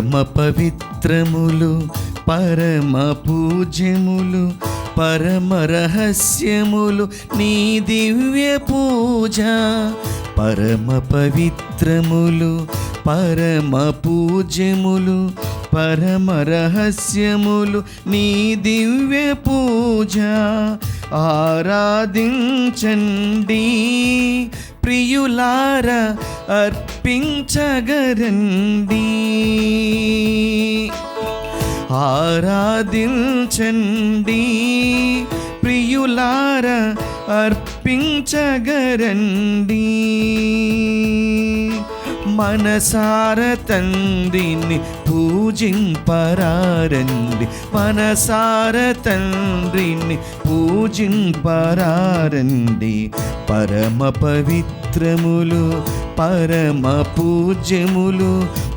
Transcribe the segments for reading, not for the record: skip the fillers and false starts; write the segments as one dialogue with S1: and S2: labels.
S1: పరమ పవిత్రములు పరమ పూజ్యములు పరమ రహస్యములు నీ దివ్య పూజ. పరమ పవిత్రములు పరమ పూజ్యములు పరమ రహస్యములు నీ దివ్య పూజ. ఆరాధించండి ప్రియులారా అర్పించగరండి. ఆరాధించండి ప్రియులారా అర్పించగరండి. మనసార తండ్రిని పూజింపరారండి. మనసార తండ్రిని పూజింపరారండి. పరమ పవిత్రములు పరమ పూజ్యములు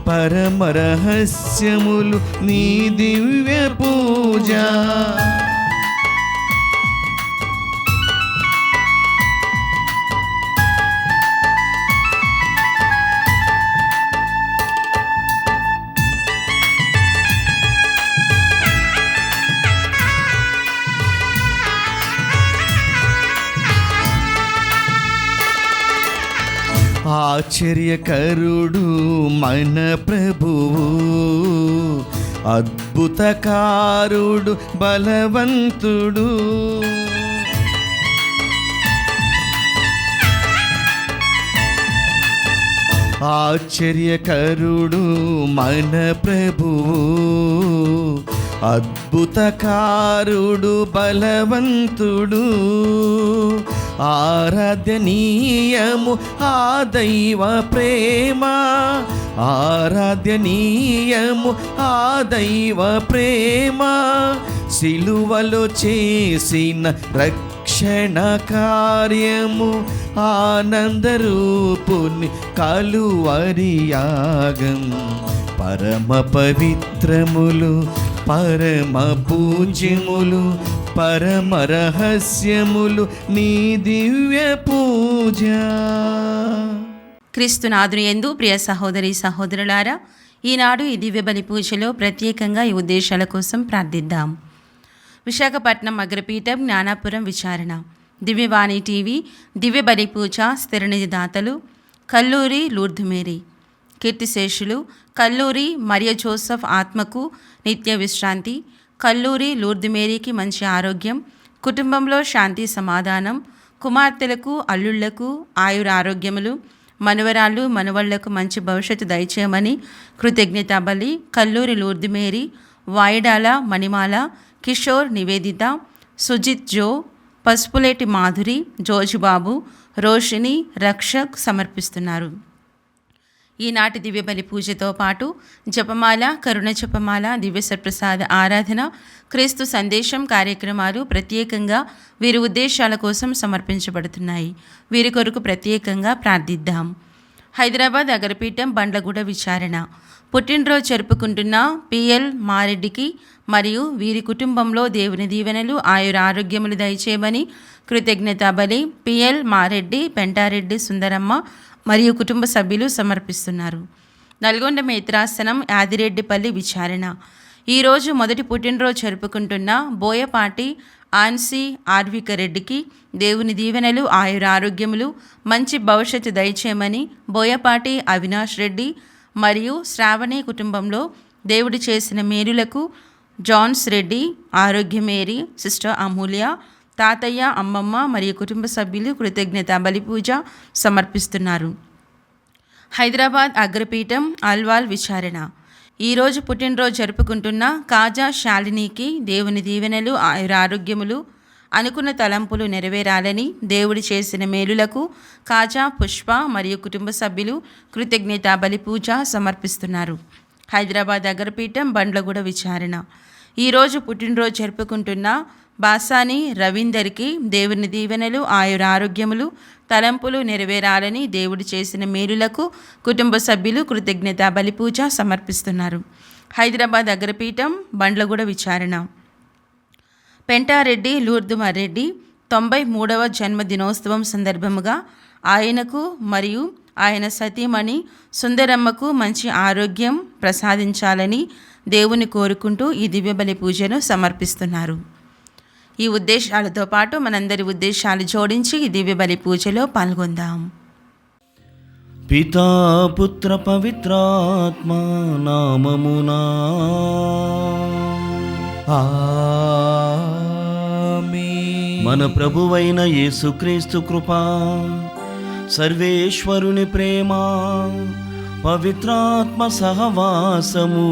S1: పరమ రహస్యములు నీ దివ్య పూజ. ఆశ్చర్యకరుడు మన ప్రభువు, అద్భుతకారుడు బలవంతుడు. ఆశ్చర్యకరుడు మన ప్రభువు, అద్భుతకారుడు బలవంతుడు. ఆరాధనీయము ఆ దైవ ప్రేమ, ఆరాధనీయము ఆ దైవ ప్రేమ. సిలువలో చేసిన రక్షణ కార్యము, ఆనందరూపుని కలువరి యాగం. పరమ పవిత్రములు పరమ పూజ్యములు పరమ రహస్యములు నీ దివ్య పూజ.
S2: క్రీస్తునాథుని యందు ప్రియ సహోదరి సహోదరులారా, ఈనాడు ఈ దివ్య బలి పూజలో ప్రత్యేకంగా ఈ ఉద్దేశాల కోసం ప్రార్థిద్దాం. విశాఖపట్నం అగ్రపీఠం జ్ఞానాపురం విచారణ దివ్యవాణి టీవీ దివ్య బలి పూజ స్థిరనిధి దాతలు కల్లూరి లూర్దు మేరీ. కీర్తిశేషులు కల్లూరి మరియ జోసఫ్ ఆత్మకు నిత్య విశ్రాంతి. కల్లూరి లూర్దు మేరీకి మంచి ఆరోగ్యం, కుటుంబంలో శాంతి సమాధానం, కుమార్తెలకు అల్లుళ్లకు ఆయురారోగ్యములు, మనవరాళ్ళు మనవళ్లకు మంచి భవిష్యత్తు దయచేయమని కృతజ్ఞతా బలి. కల్లూరి లూర్దు మేరీ, వాయిడాల మణిమాల, కిషోర్ నివేదిత, సుజిత్ జో, పసుపులేటి మాధురి, జోజుబాబు, రోషిని, రక్షక్ సమర్పిస్తున్నారు. ఈనాటి దివ్య బలి పూజతో పాటు జపమాల, కరుణ జపమాల, దివ్య సత్ప్రసాద ఆరాధన, క్రీస్తు సందేశం కార్యక్రమాలు ప్రత్యేకంగా వీరి ఉద్దేశాల కోసం సమర్పించబడుతున్నాయి. వీరి కొరకు ప్రత్యేకంగా ప్రార్థిద్దాం. హైదరాబాద్ అగరపీఠం బండ్లగూడ విచారణ పుట్టినరోజు జరుపుకుంటున్న పిఎల్ మారెడ్డికి మరియు వీరి కుటుంబంలో దేవుని దీవెనలు ఆయురారోగ్యములు దయచేయమని కృతజ్ఞతా బలి. పిఎల్ మారెడ్డి, పెంటారెడ్డి సుందరమ్మ మరియు కుటుంబ సభ్యులు సమర్పిస్తున్నారు. నల్గొండ మేత్రాసనం యాదిరెడ్డిపల్లి విచారణ ఈరోజు మొదటి పుట్టినరోజు జరుపుకుంటున్న బోయపాటి ఆన్సీ ఆర్విక రెడ్డికి దేవుని దీవెనలు ఆయురారోగ్యములు మంచి భవిష్యత్తు దయచేయమని బోయపాటి అవినాష్ రెడ్డి మరియు శ్రావణి కుటుంబంలో దేవుడు చేసిన మేలులకు జాన్స్ రెడ్డి, ఆరోగ్యమేరి, సిస్టర్ అమూల్య, తాతయ్య, అమ్మమ్మ మరియు కుటుంబ సభ్యులు కృతజ్ఞత బలిపూజ సమర్పిస్తున్నారు. హైదరాబాద్ అగ్రపీఠం అల్వాల్ విచారణ ఈరోజు పుట్టినరోజు జరుపుకుంటున్న కాజా శాలినికి దేవుని దీవెనలు ఆయురారోగ్యములు అనుకున్న తలంపులు నెరవేరాలని దేవుడు చేసిన మేలులకు కాజా పుష్ప మరియు కుటుంబ సభ్యులు కృతజ్ఞత బలిపూజ సమర్పిస్తున్నారు. హైదరాబాద్ అగ్రపీఠం బండ్లగూడ విచారణ ఈరోజు పుట్టినరోజు జరుపుకుంటున్న బాసాని రవీందర్కి దేవుని దీవెనలు ఆయురారోగ్యములు తలంపులు నెరవేరాలని దేవుడు చేసిన మేలులకు కుటుంబ సభ్యులు కృతజ్ఞత బలిపూజ సమర్పిస్తున్నారు. హైదరాబాద్ అగ్రపీఠం బండ్లగూడ విచారణ పెంటారెడ్డి లూర్దు మర్రెడ్డి 93వ జన్మదినోత్సవం సందర్భముగా ఆయనకు మరియు ఆయన సతీమణి సుందరమ్మకు మంచి ఆరోగ్యం ప్రసాదించాలని దేవుని కోరుకుంటూ ఈ దివ్యబలి పూజను సమర్పిస్తున్నారు. ఈ ఉద్దేశాలతో పాటు మనందరి ఉద్దేశాలు జోడించి ఈ దివ్యబలి పూజలో పాల్గొందాం.
S1: పితా పుత్ర పవిత్రాత్మ నామమునా ఆమేన్. మన ప్రభువైన యేసుక్రీస్తు కృప, సర్వేశ్వరుని ప్రేమ, పవిత్రాత్మ సహవాసము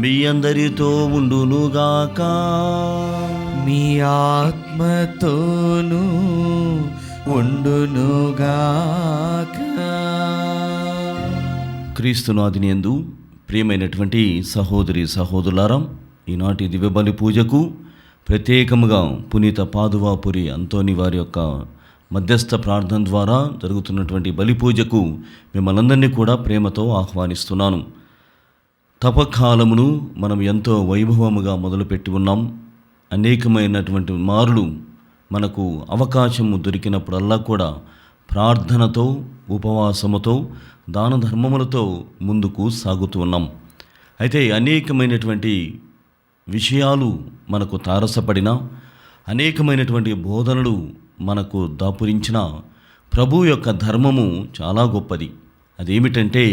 S1: మీ అందరితో ఉండునుగాక. మీ ఆత్మతోనూ ఉండునుగాక. క్రీస్తునాథుని యందు ప్రియమైనటువంటి సహోదరి సహోదరులారా, ఈనాటి దివ్యబలి పూజకు ప్రత్యేకముగా పునీత పాదువాపురి అంతోని వారి యొక్క మధ్యస్థ ప్రార్థన ద్వారా జరుగుతున్నటువంటి బలి పూజకు మిమ్మల్ందరినీ కూడా ప్రేమతో ఆహ్వానిస్తున్నాను. తపకాలమును మనం ఎంతో వైభవముగా మొదలుపెట్టి ఉన్నాం. అనేకమైనటువంటి మారులు మనకు అవకాశము దొరికినప్పుడల్లా కూడా ప్రార్థనతో, ఉపవాసముతో, దాన ధర్మములతో ముందుకు సాగుతూ ఉన్నాం. అయితే అనేకమైనటువంటి విషయాలు మనకు తారసపడిన, అనేకమైనటువంటి బోధనలు మనకు దాపురించిన ప్రభు యొక్క ధర్మము చాలా గొప్పది. అదేమిటంటే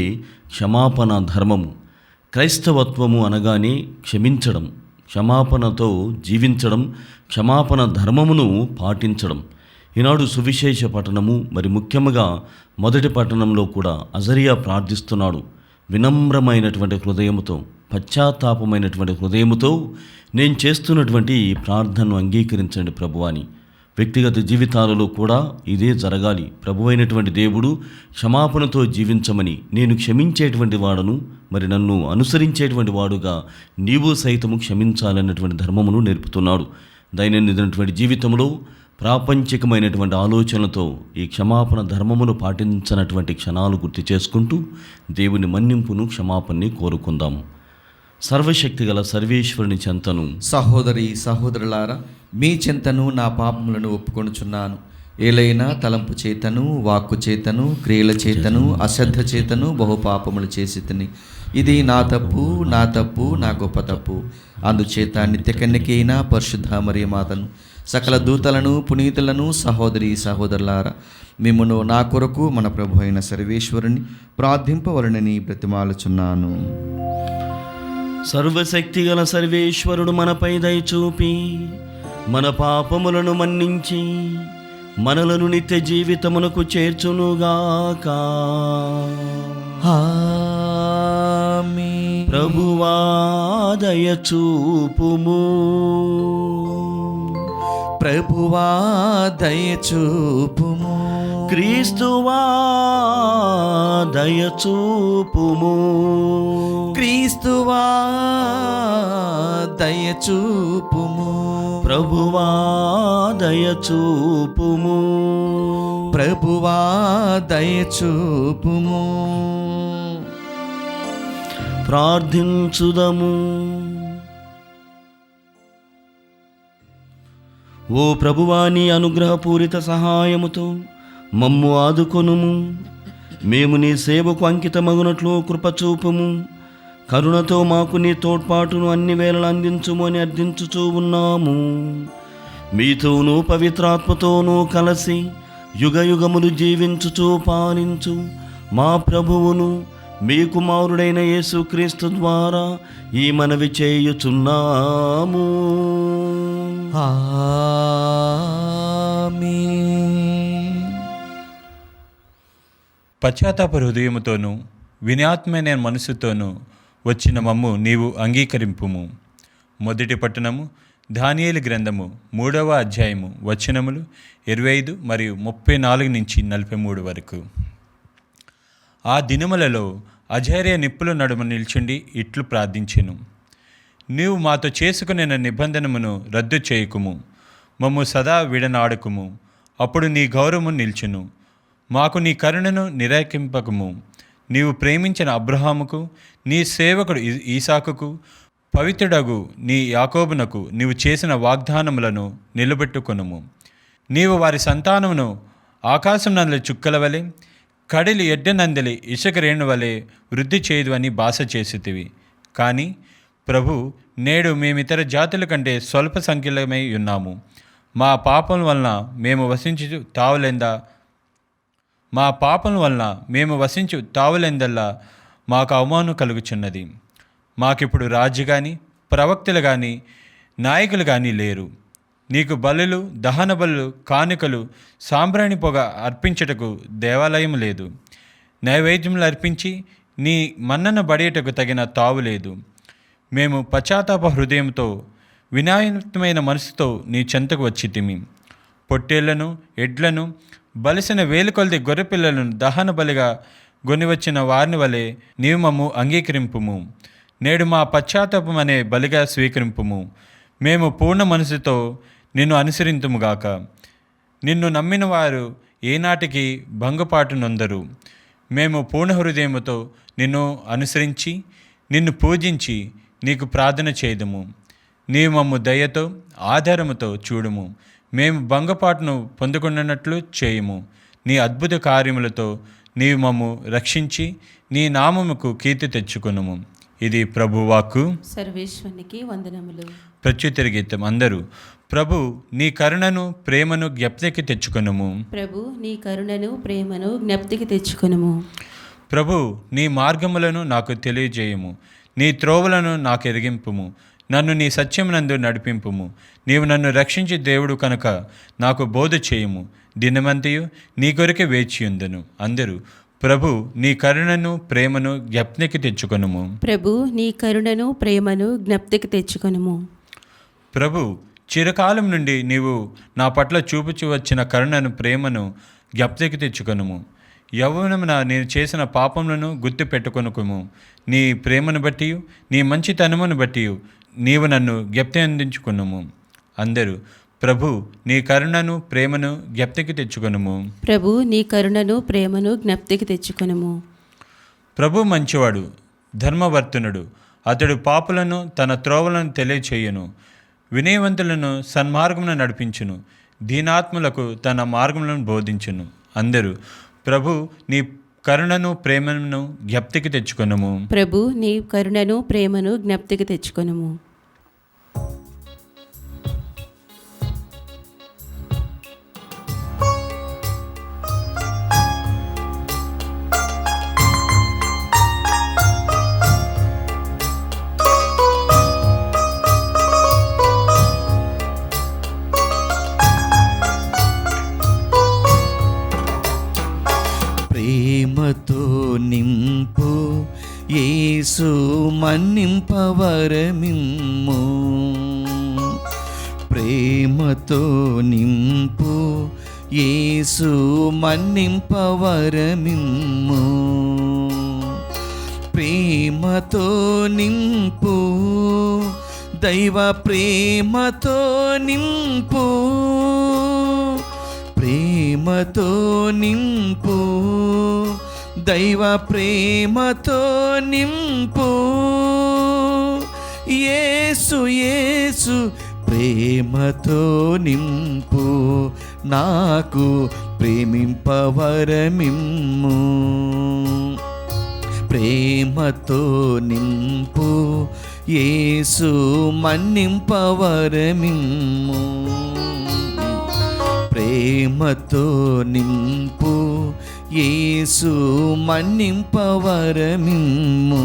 S1: క్షమాపణ ధర్మము. క్రైస్తవత్వము అనగానే క్షమించడం, క్షమాపణతో జీవించడం, క్షమాపణ ధర్మమును పాటించడం. ఈనాడు సువిశేష పఠనము, మరి ముఖ్యముగా మొదటి పట్టణంలో కూడా అజరియా ప్రార్థిస్తున్నాడు. వినమ్రమైనటువంటి హృదయముతో, పశ్చాత్తాపమైనటువంటి హృదయముతో నేను చేస్తున్నటువంటి ప్రార్థనను అంగీకరించండి ప్రభువాని. వ్యక్తిగత జీవితాలలో కూడా ఇదే జరగాలి. ప్రభువైనటువంటి దేవుడు క్షమాపణతో జీవించమని, నేను క్షమించేటువంటి వాడను, మరి నన్ను అనుసరించేటువంటి వాడుగా నీవు సైతము క్షమించాలన్నటువంటి ధర్మమును నేర్పుతున్నాడు. దైనందినటువంటి జీవితంలో ప్రాపంచికమైనటువంటి ఆలోచనలతో ఈ క్షమాపణ ధర్మమును పాటించనటువంటి క్షణాలు గుర్తు చేసుకుంటూ దేవుని మన్నింపును, క్షమాపణని కోరుకుందాము. సర్వశక్తి గల సర్వేశ్వరుని చెంతను,
S3: సహోదరి సహోదరులారా, మీ చెంతను నా పాపములను ఒప్పుకొనుచున్నాను. ఏలైనా తలంపు చేతను, వాక్కు చేతను, క్రియల చేతను, అశ్రద్ధ చేతను బహుపాపములు చేసి తిని. ఇది నా తప్పు, నా తప్పు, నా గొప్ప తప్పు. అందుచేత నిత్య కన్యకైన పరిశుద్ధ మరియమాతను, సకల దూతలను, పునీతులను, సహోదరి సహోదరులారా, మిమ్మును నా కొరకు మన ప్రభు అయిన సర్వేశ్వరుని ప్రార్థింపవలనని బ్రతిమాలుచున్నాను.
S1: సర్వశక్తి గల సర్వేశ్వరుడు మనపై దయచూపి మన పాపములను మన్నించి మనలను నిత్య జీవితమునకు చేర్చునుగాక.
S3: ఆమేన్.
S1: ప్రభువా దయచూపుము.
S3: ప్రభువా దయచూపుము.
S1: క్రీస్తువా దయచూపుము.
S3: క్రీస్తువా దయచూపుము.
S1: ప్రభువా దయచూపుము.
S3: ప్రభువా దయచూపుము.
S1: ప్రార్థించుదము. ఓ ప్రభువా, నీ అనుగ్రహపూరిత సహాయముతో మమ్ము ఆదుకొనుము. మేము నీ సేవకు అంకితమగునట్లు కృపచూపుము. కరుణతో మాకు నీ తోడ్పాటును అన్ని వేళలు అందించుము అని అర్థించుచూ ఉన్నాము. మీతోనూ పవిత్రాత్మతోనూ కలిసి యుగయుగములు జీవించుచూ పాలించు మా ప్రభువును, మీ కుమారుడైన యేసుక్రీస్తు ద్వారా ఈ మనవి చేయుచున్నాము.
S3: ఆమేన్.
S4: పశ్చాత్తాప హృదయముతోనూ వినయాత్మైన మనసుతోనూ వచ్చిన మమ్ము నీవు అంగీకరింపుము. మొదటి పట్టణము దానియేలు గ్రంథము 3వ అధ్యాయము వచనములు 25 మరియు 34 నుంచి 43 వరకు. ఆ దినములలో అజర్య నిప్పుల నడుమ నిల్చుండి ఇట్లు ప్రార్థించెను. నీవు మాతో చేసుకున్న నిబంధనమును రద్దు చేయకుము, మమ్ము సదా విడనాడుకుము. అప్పుడు నీ గౌరవము నిల్చును. మాకు నీ కరుణను నిరాకరింపకము. నీవు ప్రేమించిన అబ్రహాముకు, నీ సేవకుడు ఈసాకుకు, పవిత్రుడగు నీ యాకోబునకు నీవు చేసిన వాగ్దానములను నిలబెట్టుకొనుము. నీవు వారి సంతానమును ఆకాశం నందలి చుక్కల వలె, కడిలి ఎడ్డనందలి ఇసుక రేణు వలె వృద్ధి చేయదు అని భాష చేసితివి. కానీ ప్రభు, నేడు మేమితర జాతుల కంటే స్వల్ప సంఖ్యలమై ఉన్నాము. మా పాపం వలన మేము వసించు తావులెందల్లా మాకు అవమానం కలుగుచున్నది. మాకిప్పుడు రాజు కానీ ప్రవక్తలు కానీ నాయకులు కానీ లేరు. నీకు బలులు, దహన బలులు, కానుకలు, సాంబ్రాణి పొగ అర్పించుటకు దేవాలయం లేదు. నైవేద్యములు అర్పించి నీ మన్నన బడేటకు తగిన తావు లేదు. మేము పశ్చాత్తాప హృదయంతో వినయమైన మనసుతో నీ చెంతకు వచ్చితిమి. పొట్టేళ్లను, ఎడ్లను, బలిసిన వేలుకొలది గొర్రెపిల్లలను దహన బలిగా గొనివచ్చిన వారిని వలె నీవు మమ్ము అంగీకరింపుము. నేడు మా పశ్చాత్తాపం అనే బలిగా స్వీకరింపుము. మేము పూర్ణ మనసుతో నిన్ను అనుసరింతుముగాక. నిన్ను నమ్మిన వారు ఏనాటికి భంగపాటు నొందరు. మేము పూర్ణ హృదయముతో నిన్ను అనుసరించి నిన్ను పూజించి నీకు ప్రార్థన చేయుదుము. నీవు మమ్ము దయతో ఆధారముతో చూడుము. మేము భంగపాటును పొందకుండానట్లు చేయుము. నీ అద్భుత కార్యములతో నీవు మమ్ము రక్షించి నీ నామముకు కీర్తి తెచ్చుకొనుము. ఇది ప్రభువాక్కు.
S2: సర్వేశ్వరునికి వందనములు.
S4: ప్రత్యుత్తర గీతం. అందరూ ప్రభు నీ కరుణను ప్రేమను జ్ఞప్తికి తెచ్చుకొనుము.
S2: ప్రభు నీ కరుణను ప్రేమను జ్ఞప్తికి తెచ్చుకొనుము.
S4: ప్రభు నీ మార్గములను నాకు తెలియజేయము. నీ త్రోవలను నాకు ఎరిగింపుము. నన్ను నీ సత్యమునందు నడిపింపుము. నీవు నన్ను రక్షించి దేవుడు కనుక నాకు బోధ చేయుము. దినమంతయు నీ కొరకే వేచియుందును. అందరూ ప్రభు నీ కరుణను ప్రేమను జ్ఞప్తికి తెచ్చుకొనుము.
S2: ప్రభు నీ కరుణను ప్రేమను జ్ఞప్తికి తెచ్చుకొనుము.
S4: ప్రభు చిరకాలం నుండి నీవు నా పట్ల చూపుచు వచ్చిన కరుణను ప్రేమను జ్ఞప్తికి తెచ్చుకొనుము. యవ్వనమున నేను చేసిన పాపములను గుర్తు పెట్టుకొనుకుము. నీ ప్రేమను బట్టి నీ మంచితనమును బట్టి నీవు నన్ను జ్ఞప్తి అందించుకునుము. అందరూ ప్రభు నీ కరుణను ప్రేమను జ్ఞప్తికి తెచ్చుకొనుము.
S2: ప్రభు నీ కరుణను ప్రేమను జ్ఞప్తికి తెచ్చుకొనుము.
S4: ప్రభు మంచివాడు, ధర్మవర్తనుడు. అతడు పాపులను తన త్రోవలను తెలియచేయును. వినయవంతులను సన్మార్గమును నడిపించును. దీనాత్ములకు తన మార్గములను బోధించును. అందరూ ప్రభు నీ కరుణను ప్రేమను జ్ఞప్తికి తెచ్చుకొనుము.
S2: ప్రభు నీ కరుణను ప్రేమను జ్ఞప్తికి తెచ్చుకొనుము.
S3: ప్రేమతో నింపు యేసు మన్నింపవరమిమ్ము. ప్రేమతో నింపు యేసు మన్నింపవరమిమ్ము. ప్రేమతో నింపు దైవ ప్రేమతో నింపు. ప్రేమతో నింపు దైవ ప్రేమతో నింపు. యేసు యేసు ప్రేమతో నింపు. నాకు ప్రేమింపవరమిమ్ము. ప్రేమతో నింపు యేసు మన్నింపవరమిమ్ము. ప్రేమతో నింపు యేసు మన్నింపవరమిమ్ము.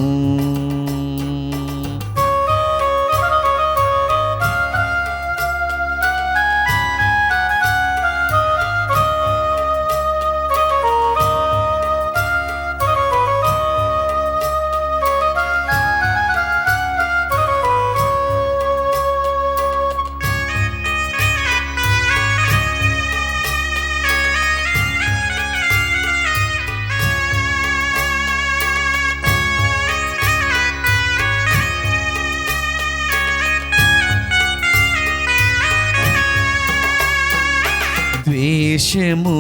S3: ద్వేషము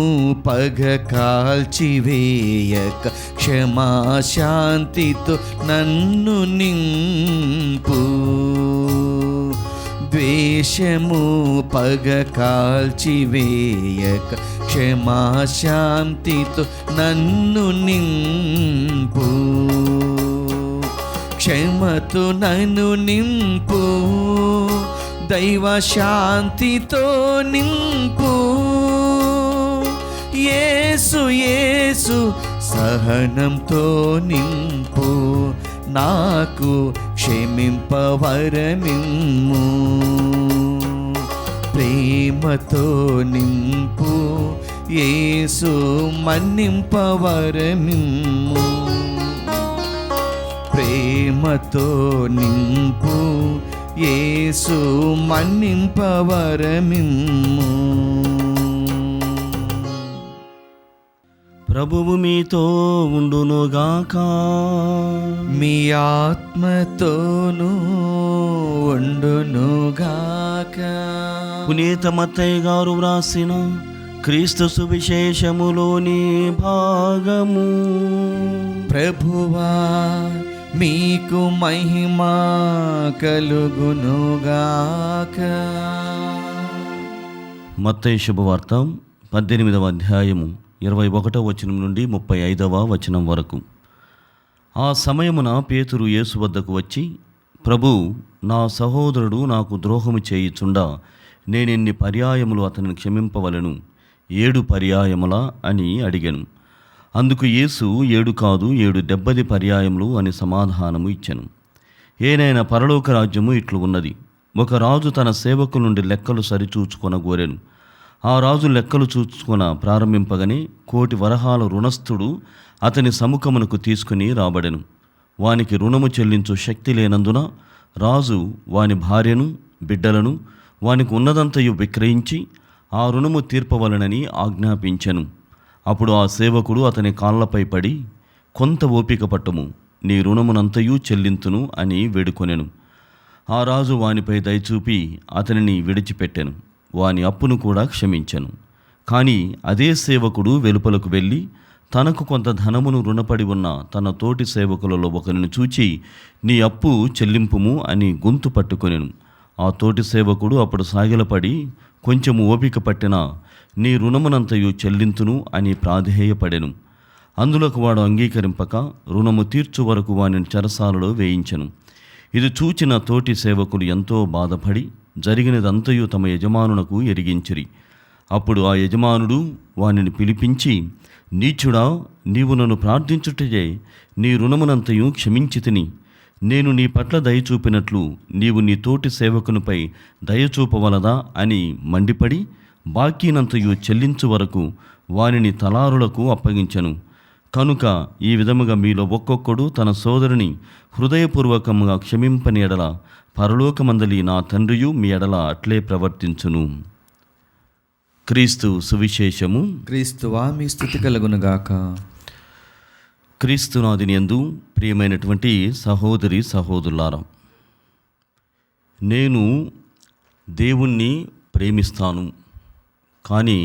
S3: పగ కాల్చివేయక క్షమాశాంతితో నన్ను నింపు. ద్వేషము పగ కాల్చివేయక క్షమాశాంతితో నన్ను నింపు, క్షమతో నన్ను నింపు, దైవ శాంతితో నింపు. యేసు యేసు సహనంతో నింపు, నాకు క్షమింపవరమిమ్ము. ప్రేమతో నింపు, యేసు మన్నింపవరమిమ్ము. ప్రేమతో నింపు, యేసు మన్నింపవరమిమ్ము.
S1: ప్రభువు మీతో ఉండునుగాక.
S3: మీ ఆత్మతోనూ ఉండునుగాక.
S1: పునీత మత్తయ్య గారు వ్రాసిన క్రీస్తు సువిశేషములోని భాగము.
S3: ప్రభువా మీకు మహిమ కలుగునుగాక.
S1: మత్తయి శుభవార్త 18వ అధ్యాయము 21వ వచనం నుండి 35వ వచనం వరకు. ఆ సమయమున పేతురు యేసు వద్దకు వచ్చి, ప్రభు, నా సహోదరుడు నాకు ద్రోహము చేయుచుండా నేనెన్ని పర్యాయములు అతనిని క్షమింపవలను? 7 పర్యాయములా అని అడిగాను. అందుకు యేసు 7 కాదు 70 పర్యాయములు అని సమాధానము ఇచ్చెను. ఏనైనా పరలోక రాజ్యము ఇట్లు ఉన్నది. ఒక రాజు తన సేవకుల నుండి లెక్కలు సరిచూచుకొనగోరెను. ఆ రాజు లెక్కలు చూచుకొన ప్రారంభింపగానే 1,000,000 వరహాల రుణస్థుడు అతని సముఖమునకు తీసుకుని రాబడెను. వానికి రుణము చెల్లించు శక్తి లేనందున రాజు వాని భార్యను బిడ్డలను వానికి ఉన్నదంతయు విక్రయించి ఆ రుణము తీర్పవలనని ఆజ్ఞాపించెను. అప్పుడు ఆ సేవకుడు అతని కాళ్ళపై పడి, కొంత ఓపిక పట్టుము, నీ రుణమునంతయు చెల్లింతును అని వేడుకొనెను. ఆ రాజు వానిపై దయచూపి అతనిని విడిచిపెట్టెను, వాని అప్పును కూడా క్షమించెను. కానీ అదే సేవకుడు వెలుపలకు వెళ్ళి తనకు కొంత ధనమును రుణపడి ఉన్న తన తోటి సేవకులలో ఒకరిని చూచి, నీ అప్పు చెల్లింపుము అని గొంతు పట్టుకొనెను. ఆ తోటి సేవకుడు అప్పుడు సాగిలపడి, కొంచెము ఓపిక పట్టిన నీ రుణమునంతయు చెల్లింతును అని ప్రాధేయపడెను. అందులోకి వాడు అంగీకరింపక రుణము తీర్చు వరకు వానిని చెరసాలలో వేయించెను. ఇది చూచిన తోటి సేవకులు ఎంతో బాధపడి జరిగినదంతయు తమ యజమానునకు ఎరిగించిరి. అప్పుడు ఆ యజమానుడు వానిని పిలిపించి, నీచుడా, నీవు నన్ను ప్రార్థించుటయే నీ రుణమునంతయు క్షమించితిని. నేను నీ పట్ల దయచూపినట్లు నీవు నీ తోటి సేవకునిపై దయచూపవలదా అని మండిపడి బాకీనంతయు చెల్లించు వరకు వానిని తలారులకు అప్పగించెను. కనుక ఈ విధముగా మీలో ఒక్కొక్కడు తన సోదరుని హృదయపూర్వకముగా క్షమింపని ఎడల పరలోకమందలి నా తండ్రియు మీ ఎడల అట్లే ప్రవర్తించును. క్రీస్తు సువిశేషము.
S3: క్రీస్తువా మీ స్తుతి కలుగునుగాక.
S1: క్రీస్తునాథుని యందు ప్రియమైనటువంటి సహోదరి సహోదరులారా, నేను దేవుణ్ణి ప్రేమిస్తాను, కానీ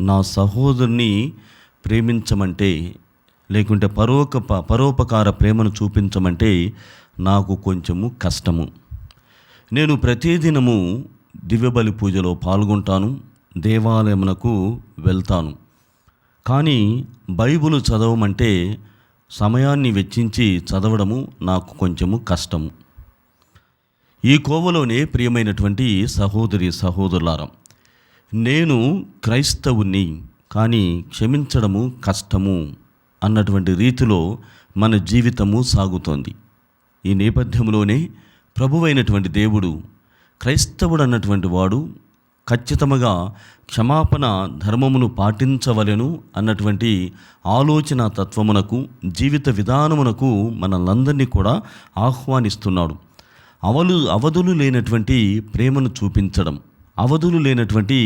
S1: నా సహోదరుని ప్రేమించమంటే లేకుంటే పరోపకార ప్రేమను చూపించమంటే నాకు కొంచెము కష్టము. నేను ప్రతిదినము దివ్యబలి పూజలో పాల్గొంటాను, దేవాలయమునకు వెళ్తాను. కానీ బైబిల్ చదవమంటే సమయాన్ని వెచ్చించి చదవడము నాకు కొంచెము కష్టము. ఈ కోవలోనే ప్రియమైనటువంటి సహోదరి సహోదరులారా, నేను క్రైస్తవుని, కానీ క్షమించడము కష్టము అన్నటువంటి రీతిలో మన జీవితము సాగుతోంది. ఈ నేపథ్యంలోనే ప్రభువైనటువంటి దేవుడు క్రైస్తవుడు అన్నటువంటి వాడు ఖచ్చితంగా క్షమాపణ ధర్మమును పాటించవలెను అన్నటువంటి ఆలోచన తత్వమునకు, జీవిత విధానమునకు మనల్ందరినీ కూడా ఆహ్వానిస్తున్నాడు. అవధులు లేనటువంటి ప్రేమను చూపించడం, అవధులు లేనటువంటి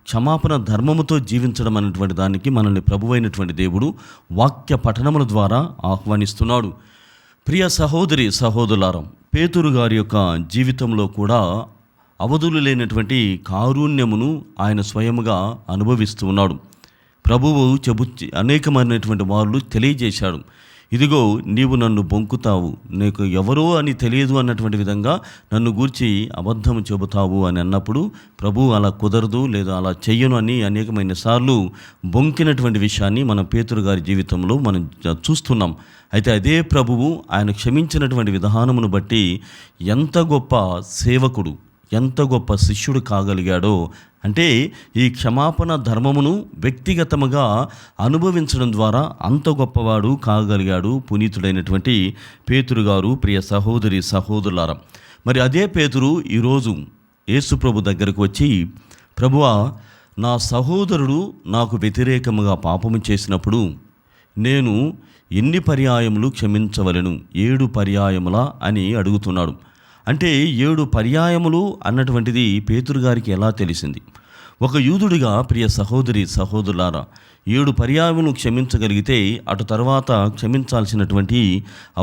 S1: క్షమాపణ ధర్మముతో జీవించడం అన్నటువంటి దానికి మనల్ని ప్రభువైనటువంటి దేవుడు వాక్య పఠనముల ద్వారా ఆహ్వానిస్తున్నాడు. ప్రియ సహోదరి సహోదరులారా, పేతురు గారి యొక్క జీవితంలో కూడా అవధులు లేనటువంటి కారుణ్యమును ఆయన స్వయముగా అనుభవిస్తూ ఉన్నాడు. ప్రభువు అనేకమైనటువంటి వారు తెలియజేశాడు, ఇదిగో నీవు నన్ను బొంకుతావు, నీకు ఎవరో అని తెలియదు అన్నటువంటి విధంగా నన్ను గూర్చి అబద్ధం చెబుతావు అని అన్నప్పుడు ప్రభు అలా కుదరదు, లేదా అలా చెయ్యను అని అనేకమైన సార్లు బొంకినటువంటి విషయాన్ని మనం పేతురు గారి జీవితంలో మనం చూస్తున్నాం. అయితే అదే ప్రభువు ఆయన క్షమించినటువంటి విధానమును బట్టి ఎంత గొప్ప సేవకుడు, ఎంత గొప్ప శిష్యుడు కాగలిగాడో, అంటే ఈ క్షమాపణ ధర్మమును వ్యక్తిగతముగా అనుభవించడం ద్వారా అంత గొప్పవాడు కాగలిగాడు పునీతుడైనటువంటి పేతురు గారు. ప్రియ సహోదరి సహోదరులారా, మరి అదే పేతురు ఈరోజు యేసుప్రభు దగ్గరకు వచ్చి, ప్రభువా, నా సహోదరుడు నాకు వ్యతిరేకముగా పాపము చేసినప్పుడు నేను ఎన్ని పర్యాయములు క్షమించవలెను? 7 పర్యాయములా అని అడుగుతున్నాడు. అంటే 7 పర్యాయములు అన్నటువంటిది పేతురు గారికి ఎలా తెలిసింది? ఒక యూదుడిగా ప్రియ సహోదరి సహోదరులారా, 7 పర్యాయములు క్షమించగలిగితే అటు తర్వాత క్షమించాల్సినటువంటి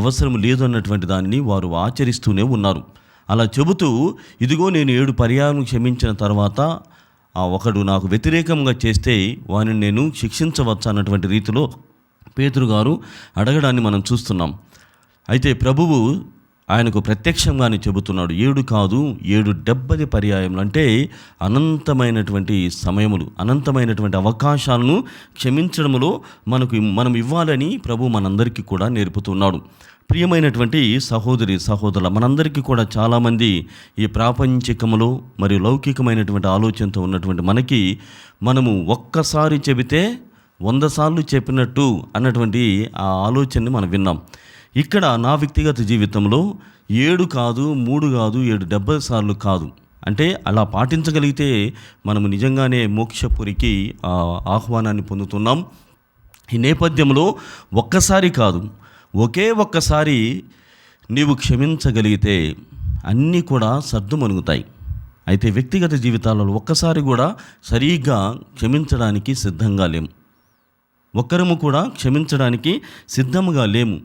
S1: అవసరం లేదు అన్నటువంటి దానిని వారు ఆచరిస్తూనే ఉన్నారు. అలా చెబుతూ, ఇదిగో నేను 7 పర్యాయములు క్షమించిన తర్వాత ఒకడు నాకు వ్యతిరేకంగా చేస్తే వారిని నేను శిక్షించవచ్చు అన్నటువంటి రీతిలో పేతురు గారు అడగడాన్ని మనం చూస్తున్నాం. అయితే ప్రభువు ఆయనకు ప్రత్యక్షంగానే చెబుతున్నాడు, 7 కాదు 70 పర్యాయములు, అంటే అనంతమైనటువంటి సమయములు, అనంతమైనటువంటి అవకాశాలను క్షమించడంలో మనం ఇవ్వాలని ప్రభు మనందరికీ కూడా నేర్పుతున్నాడు. ప్రియమైనటువంటి సహోదరి సహోదరుల, మనందరికీ కూడా చాలామంది ఈ ప్రాపంచికములో మరియు లౌకికమైనటువంటి ఆలోచనతో ఉన్నటువంటి మనకి, మనము ఒక్కసారి చెబితే 100 సార్లు చెప్పినట్టు అన్నటువంటి ఆ ఆలోచనని మనం విన్నాం. ఇక్కడ నా వ్యక్తిగత జీవితంలో 7 కాదు 3 కాదు 70 సార్లు కాదు, అంటే అలా పాటించగలిగితే మనము నిజంగానే మోక్షపురికి ఆహ్వానాన్ని పొందుతున్నాం. ఈ నేపథ్యంలో ఒక్కసారి కాదు, ఒకే ఒక్కసారి నీవు క్షమించగలిగితే అన్నీ కూడా సర్దుమణుగుతాయి. అయితే వ్యక్తిగత జీవితాలలో ఒక్కసారి కూడా సరిగ్గా క్షమించడానికి సిద్ధంగా లేము, ఒక్కరము కూడా క్షమించడానికి సిద్ధముగా లేము.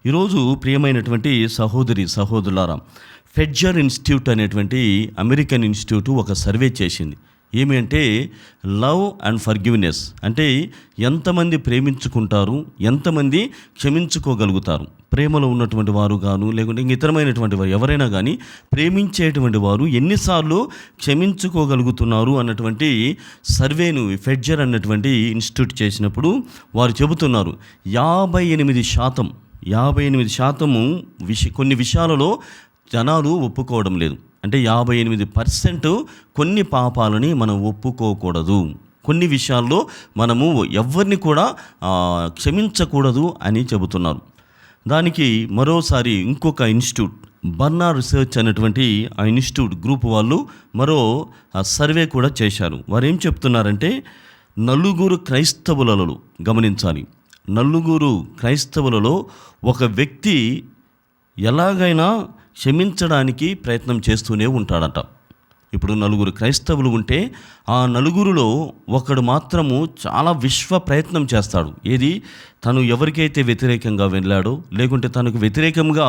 S1: ఈరోజు ప్రియమైనటువంటి సహోదరి సహోదరులారా, ఫెడ్జర్ ఇన్స్టిట్యూట్ అనేటువంటి అమెరికన్ ఇన్స్టిట్యూట్ ఒక సర్వే చేసింది. ఏమి అంటే లవ్ అండ్ ఫర్గివ్నెస్, అంటే ఎంతమంది ప్రేమించుకుంటారు, ఎంతమంది క్షమించుకోగలుగుతారు. ప్రేమలో ఉన్నటువంటి వారు గాను, లేకుంటే ఇతరమైనటువంటి వారు ఎవరైనా కానీ ప్రేమించేటువంటి వారు ఎన్నిసార్లు క్షమించుకోగలుగుతున్నారు అన్నటువంటి సర్వేను ఫెడ్జర్ అన్నటువంటి ఇన్స్టిట్యూట్ చేసినప్పుడు వారు చెబుతున్నారు 58% కొన్ని విషయాలలో జనాలు ఒప్పుకోవడం లేదు. అంటే 58% కొన్ని పాపాలని మనం ఒప్పుకోకూడదు, కొన్ని విషయాల్లో మనము ఎవరిని కూడా క్షమించకూడదు అని చెబుతున్నారు. దానికి మరోసారి ఇంకొక ఇన్స్టిట్యూట్, బర్నా రీసెర్చ్ అనేటువంటి ఆ ఇన్స్టిట్యూట్ గ్రూప్ వాళ్ళు మరో సర్వే కూడా చేశారు. వారు ఏం చెప్తున్నారంటే, 9 క్రైస్తవులలో గమనించాలి, 9 క్రైస్తవులలో ఒక వ్యక్తి ఎలాగైనా క్షమించడానికి ప్రయత్నం చేస్తూనే ఉంటాడట. ఇప్పుడు 9 క్రైస్తవులు ఉంటే ఆ 9లో ఒకడు మాత్రము చాలా విశ్వ ప్రయత్నం చేస్తాడు. ఏది? తను ఎవరికైతే వ్యతిరేకంగా వెళ్ళాడో, లేకుంటే తనకు వ్యతిరేకంగా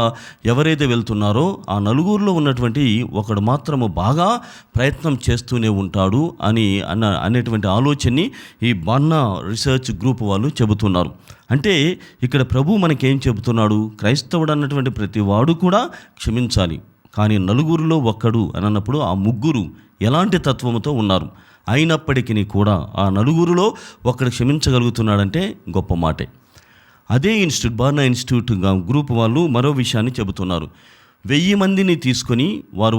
S1: ఎవరైతే వెళ్తున్నారో ఆ 9లో ఉన్నటువంటి ఒకడు మాత్రము బాగా ప్రయత్నం చేస్తూనే ఉంటాడు అనేటువంటి ఆలోచనని ఈ బర్నా రీసెర్చ్ గ్రూప్ వాళ్ళు చెబుతున్నారు. అంటే ఇక్కడ ప్రభు మనకేం చెబుతున్నాడు? క్రైస్తవుడు అన్నటువంటి ప్రతి వాడు కూడా క్షమించాలి, కానీ 9లో ఒక్కడు అని అన్నప్పుడు ఆ 3 ఎలాంటి తత్వముతో ఉన్నారు. అయినప్పటికీ కూడా ఆ 9లో ఒకడు క్షమించగలుగుతున్నాడంటే గొప్ప మాటే. అదే ఇన్స్టిట్యూట్, బర్నా ఇన్స్టిట్యూట్ గ్రూప్ వాళ్ళు మరో విషయాన్ని చెబుతున్నారు. 1000 మందిని తీసుకొని వారు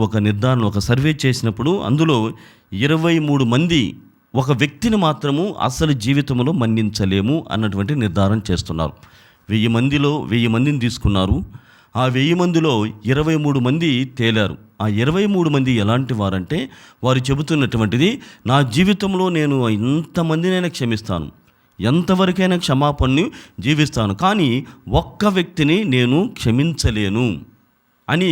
S1: ఒక సర్వే చేసినప్పుడు అందులో 23 మంది ఒక వ్యక్తిని మాత్రము అసలు జీవితంలో మన్నించలేము అన్నటువంటి నిర్ధారణ చేస్తున్నారు. 1000 మందిని తీసుకున్నారు. ఆ 1000 మందిలో 23 మంది తేలారు. ఆ 23 మంది ఎలాంటి వారంటే, వారు చెబుతున్నటువంటిది, నా జీవితంలో నేను ఎంతమందినైనా క్షమిస్తాను, ఎంతవరకైనా క్షమాపణని జీవిస్తాను, కానీ ఒక్క వ్యక్తిని నేను క్షమించలేను అని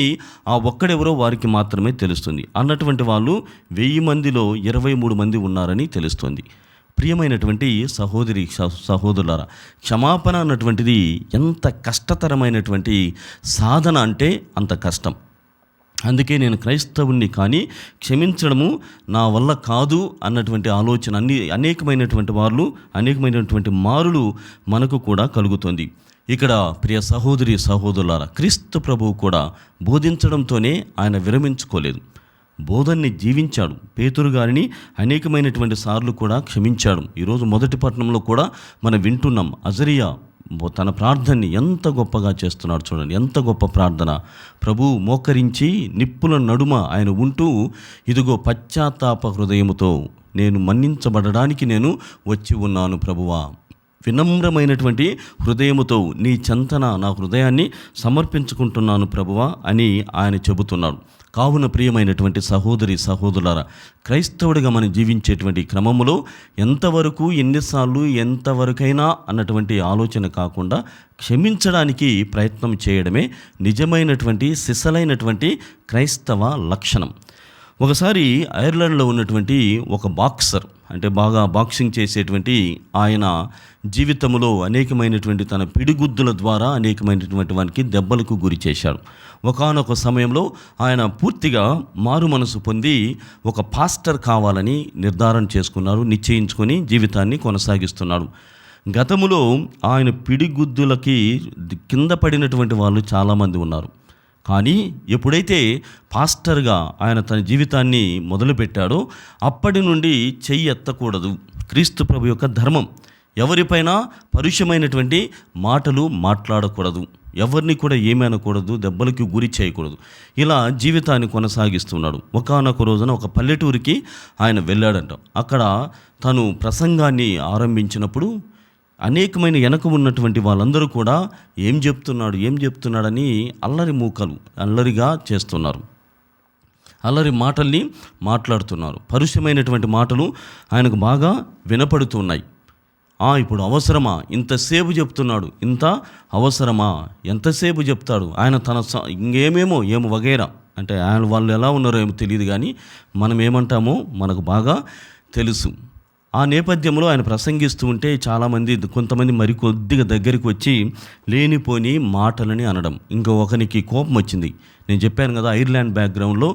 S1: ఆ ఒక్కడెవరో వారికి మాత్రమే తెలుస్తుంది. అన్నటువంటి వాళ్ళు 1000 మందిలో 23 మంది ఉన్నారని తెలుస్తుంది. ప్రియమైనటువంటి సహోదరి సహోదరులారా, క్షమాపణ అన్నటువంటిది ఎంత కష్టతరమైనటువంటి సాధన అంటే అంత కష్టం. అందుకే నేను క్రైస్తవుణ్ణి కానీ క్షమించడము నా వల్ల కాదు అన్నటువంటి ఆలోచన అనేకమైనటువంటి మారులు మనకు కూడా కలుగుతుంది. ఇక్కడ ప్రియ సహోదరి సహోదరులారా, క్రీస్తు ప్రభువు కూడా బోధించడంతోనే ఆయన విరమించుకోలేదు, బోధన్ని జీవించాడు. పేతురు గారిని అనేకమైనటువంటి సార్లు కూడా క్షమించాడు. ఈరోజు మొదటి పట్టణంలో కూడా మనం వింటున్నాం, అజరియా తన ప్రార్థనని ఎంత గొప్పగా చేస్తున్నాడు చూడండి, ఎంత గొప్ప ప్రార్థన. ప్రభువు మోకరించి నిప్పుల నడుమ ఆయన ఉంటూ, ఇదిగో పశ్చాత్తాప హృదయముతో నేను మన్నించబడడానికి నేను వచ్చి ఉన్నాను ప్రభువా, వినమ్రమైనటువంటి హృదయముతో నీ చెంతన నా హృదయాన్ని సమర్పించుకుంటున్నాను ప్రభువా అని ఆయన చెబుతున్నాడు. కావున ప్రియమైనటువంటి సహోదరి సహోదరులారా, క్రైస్తవుడిగా మనం జీవించేటువంటి క్రమములో ఎంతవరకు, ఎన్నిసార్లు, ఎంతవరకైనా అన్నటువంటి ఆలోచన కాకుండా క్షమించడానికి ప్రయత్నం చేయడమే నిజమైనటువంటి సిసలైనటువంటి క్రైస్తవ లక్షణం. ఒకసారి ఐర్లాండ్లో ఉన్నటువంటి ఒక బాక్సర్, అంటే బాగా బాక్సింగ్ చేసేటువంటి ఆయన జీవితంలో అనేకమైనటువంటి తన పిడిగుద్దుల ద్వారా అనేకమైనటువంటి వానికి దెబ్బలకు గురి చేశాడు. ఒకానొక సమయంలో ఆయన పూర్తిగా మారు మనసు పొంది ఒక పాస్టర్ కావాలని నిర్ధారణ చేసుకున్నారు, నిశ్చయించుకొని జీవితాన్ని కొనసాగిస్తున్నాడు. గతములో ఆయన పిడిగుద్దులకి కింద పడినటువంటి వాళ్ళు చాలామంది ఉన్నారు. కానీ ఎప్పుడైతే పాస్టర్గా ఆయన తన జీవితాన్ని మొదలుపెట్టాడో అప్పటి నుండి చెయ్యి ఎత్తకూడదు, క్రీస్తు ప్రభు యొక్క ధర్మం. ఎవరిపైనా పరుషమైనటువంటి మాటలు మాట్లాడకూడదు, ఎవరిని కూడా ఏమీ అనకూడదు, దెబ్బలకి గురి చేయకూడదు. ఇలా జీవితాన్ని కొనసాగిస్తున్నాడు. ఒకానొక రోజున ఒక పల్లెటూరికి ఆయన వెళ్ళాడంట. అక్కడ తను ప్రసంగాన్ని ఆరంభించినప్పుడు అనేకమైన వెనక ఉన్నటువంటి వాళ్ళందరూ కూడా ఏం చెప్తున్నాడని అల్లరి మూకలు అల్లరిగా చేస్తున్నారు, అల్లరి మాటల్ని మాట్లాడుతున్నారు. పరుషమైనటువంటి మాటలు ఆయనకు బాగా వినపడుతున్నాయి. ఇప్పుడు అవసరమా, ఇంతసేపు చెప్తున్నాడు, ఇంత అవసరమా, ఎంతసేపు చెప్తాడు ఆయన తన ఇంకేమేమో వగైరా, అంటే ఆయన వాళ్ళు ఎలా ఉన్నారో ఏమో తెలియదు, కానీ మనం ఏమంటామో మనకు బాగా తెలుసు. ఆ నేపథ్యంలో ఆయన ప్రసంగిస్తూ ఉంటే చాలామంది, కొంతమంది మరికొద్దిగా దగ్గరికి వచ్చి లేనిపోని మాటలని అనడం. ఇంకా ఒకరికి కోపం వచ్చింది. నేను చెప్పాను కదా, ఐర్లాండ్ బ్యాక్గ్రౌండ్లో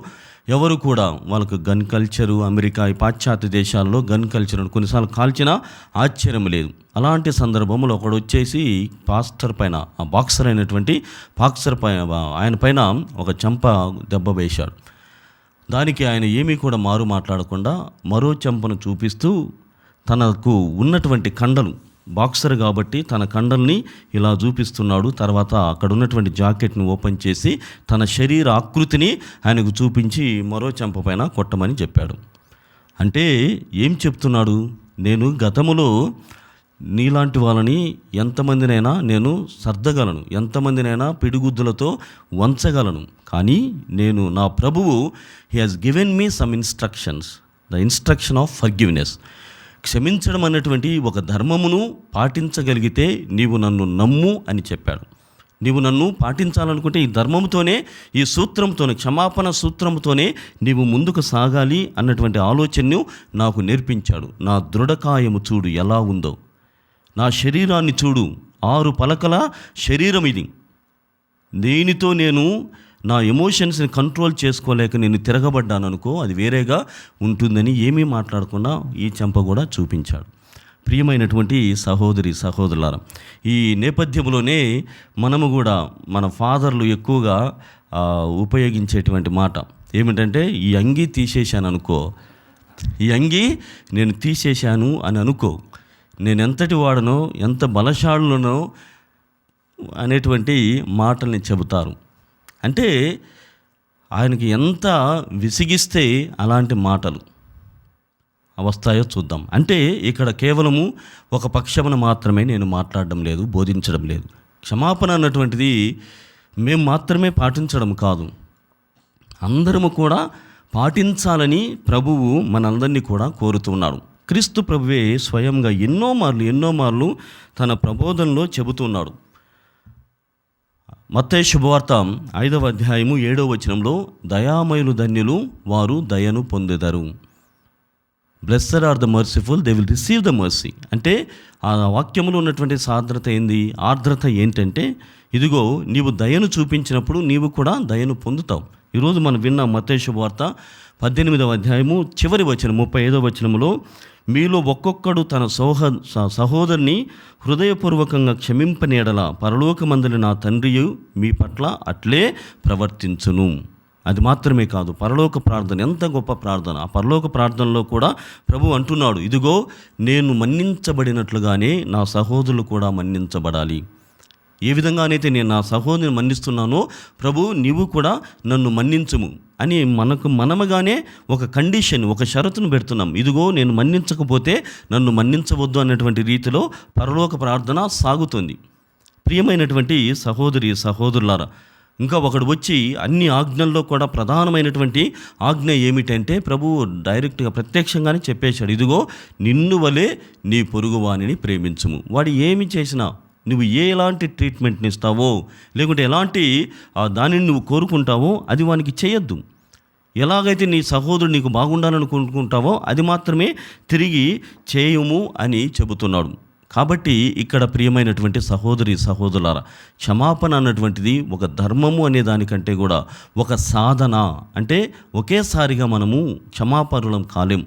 S1: ఎవరు కూడా వాళ్ళకు గన్ కల్చరు, అమెరికా ఈ పాశ్చాత్య దేశాల్లో గన్ కల్చర్ కొన్నిసార్లు కాల్చినా ఆశ్చర్యం లేదు. అలాంటి సందర్భంలో ఒకడు వచ్చేసి పాస్టర్ పైన, ఆ బాక్సర్ అయినటువంటి బాక్సర్ పైన, ఆయన పైన ఒక చెంప దెబ్బ వేశాడు. దానికి ఆయన ఏమీ కూడా మారు మాట్లాడకుండా మరో చెంపను చూపిస్తూ తనకు ఉన్నటువంటి కండలు, బాక్సర్ కాబట్టి తన కండల్ని ఇలా చూపిస్తున్నాడు. తర్వాత అక్కడ ఉన్నటువంటి జాకెట్ని ఓపెన్ చేసి తన శరీర ఆకృతిని ఆయనకు చూపించి మరో చెంప పైన కొట్టమని చెప్పాడు. అంటే ఏం చెప్తున్నాడు, నేను గతములో నీలాంటి వాళ్ళని ఎంతమందినైనా నేను సర్దగలను, ఎంతమందినైనా పిడిగుద్దులతో వంచగలను, కానీ నేను, నా ప్రభువు he has given me some instructions, the instruction of forgiveness. క్షమించడం అనేటువంటి ఒక ధర్మమును పాటించగలిగితే నీవు నన్ను నమ్ము అని చెప్పాడు. నీవు నన్ను పాటించాలనుకుంటే ఈ ధర్మంతోనే, ఈ సూత్రంతోనే, క్షమాపణ సూత్రంతోనే నీవు ముందుకు సాగాలి అన్నటువంటి ఆలోచనను నాకు నేర్పించాడు. నా దృఢకాయము చూడు ఎలా ఉందో, నా శరీరాన్ని చూడు, 6 పలకల శరీరం ఇది. దీనితో నేను నా ఎమోషన్స్ని కంట్రోల్ చేసుకోలేక నేను తిరగబడ్డాను అనుకో, అది వేరేగా ఉంటుందని ఏమీ మాట్లాడకుండా ఈ చెంప కూడా చూపించాడు. ప్రియమైనటువంటి సహోదరి సహోదరులారా, ఈ నేపథ్యంలోనే మనము కూడా మన ఫాదర్లు ఎక్కువగా ఉపయోగించేటువంటి మాట ఏమిటంటే, ఈ అంగీ తీసేశాను అనుకో, ఈ అంగీ నేను తీసేశాను అని అనుకో, నేను ఎంతటి వాడనో, ఎంత బలశాలునో అనేటువంటి మాటల్ని చెబుతారు. అంటే ఆయనకి ఎంత విసిగిస్తే అలాంటి మాటలు వస్తాయో చూద్దాం. అంటే ఇక్కడ కేవలము ఒక పక్షమున మాత్రమే నేను మాట్లాడడం లేదు, బోధించడం లేదు. క్షమాపణ అన్నటువంటిది మేము మాత్రమే పాటించడం కాదు, అందరము కూడా పాటించాలని ప్రభువు మనందరినీ కూడా కోరుతున్నాడు. క్రీస్తు ప్రభువే స్వయంగా ఎన్నో మార్లు తన ప్రబోధనలో చెబుతున్నాడు. మత్తయి శుభవార్త 5వ అధ్యాయము 7వ వచనంలో, దయామయులు ధన్యులు, వారు దయను పొందెదరు. Blessed are the merciful, they will receive the mercy. అంటే ఆ వాక్యంలో ఉన్నటువంటి ఆర్ద్రత ఏంటంటే, ఇదిగో నీవు దయను చూపించినప్పుడు నీవు కూడా దయను పొందుతావు. ఈరోజు మనం విన్న మత్తయి శుభవార్త 18వ అధ్యాయము చివరి వచనం 35వ వచనంలో, మీలో ఒక్కొక్కడు తన సహోదరుని హృదయపూర్వకంగా క్షమింపనేడల పరలోకమందున నా తండ్రియు మీ పట్ల అట్లే ప్రవర్తించును. అది మాత్రమే కాదు, పరలోక ప్రార్థన ఎంత గొప్ప ప్రార్థన. ఆ పరలోక ప్రార్థనలో కూడా ప్రభు అంటున్నాడు, ఇదిగో నేను మన్నించబడినట్లుగానే నా సహోదరులు కూడా మన్నించబడాలి. ఏ విధంగానైతే నేను నా సహోదరుని మన్నిస్తున్నానో ప్రభు నీవు కూడా నన్ను మన్నించుము అని మనముగానే ఒక కండిషన్, ఒక షరతును పెడుతున్నాం. ఇదిగో నేను మన్నించకపోతే నన్ను మన్నించవద్దు అన్నటువంటి రీతిలో పరలోక ప్రార్థన సాగుతుంది. ప్రియమైనటువంటి సహోదరులారా, ఇంకా ఒకడు వచ్చి అన్ని ఆజ్ఞల్లో కూడా ప్రధానమైనటువంటి ఆజ్ఞ ఏమిటంటే ప్రభువు డైరెక్ట్గా ప్రత్యక్షంగానే చెప్పేశాడు, ఇదిగో నిన్ను వలె నీ పొరుగువానిని ప్రేమించుము. వాడు ఏమి చేసినా, నువ్వు ఎలాంటి ట్రీట్మెంట్ని ఇస్తావో లేకుంటే ఎలాంటి దానిని నువ్వు కోరుకుంటావో అది వానికి చేయొద్దు. ఎలాగైతే నీ సహోదరుడు నీకు బాగుండాలని కోరుకుంటావో అది మాత్రమే తిరిగి చేయము అని చెబుతున్నాడు. కాబట్టి ఇక్కడ ప్రియమైనటువంటి సహోదరులారా, క్షమాపణ అన్నటువంటిది ఒక ధర్మము అనే దానికంటే కూడా ఒక సాధన. అంటే ఒకేసారిగా మనము క్షమాపరులం కాలేం.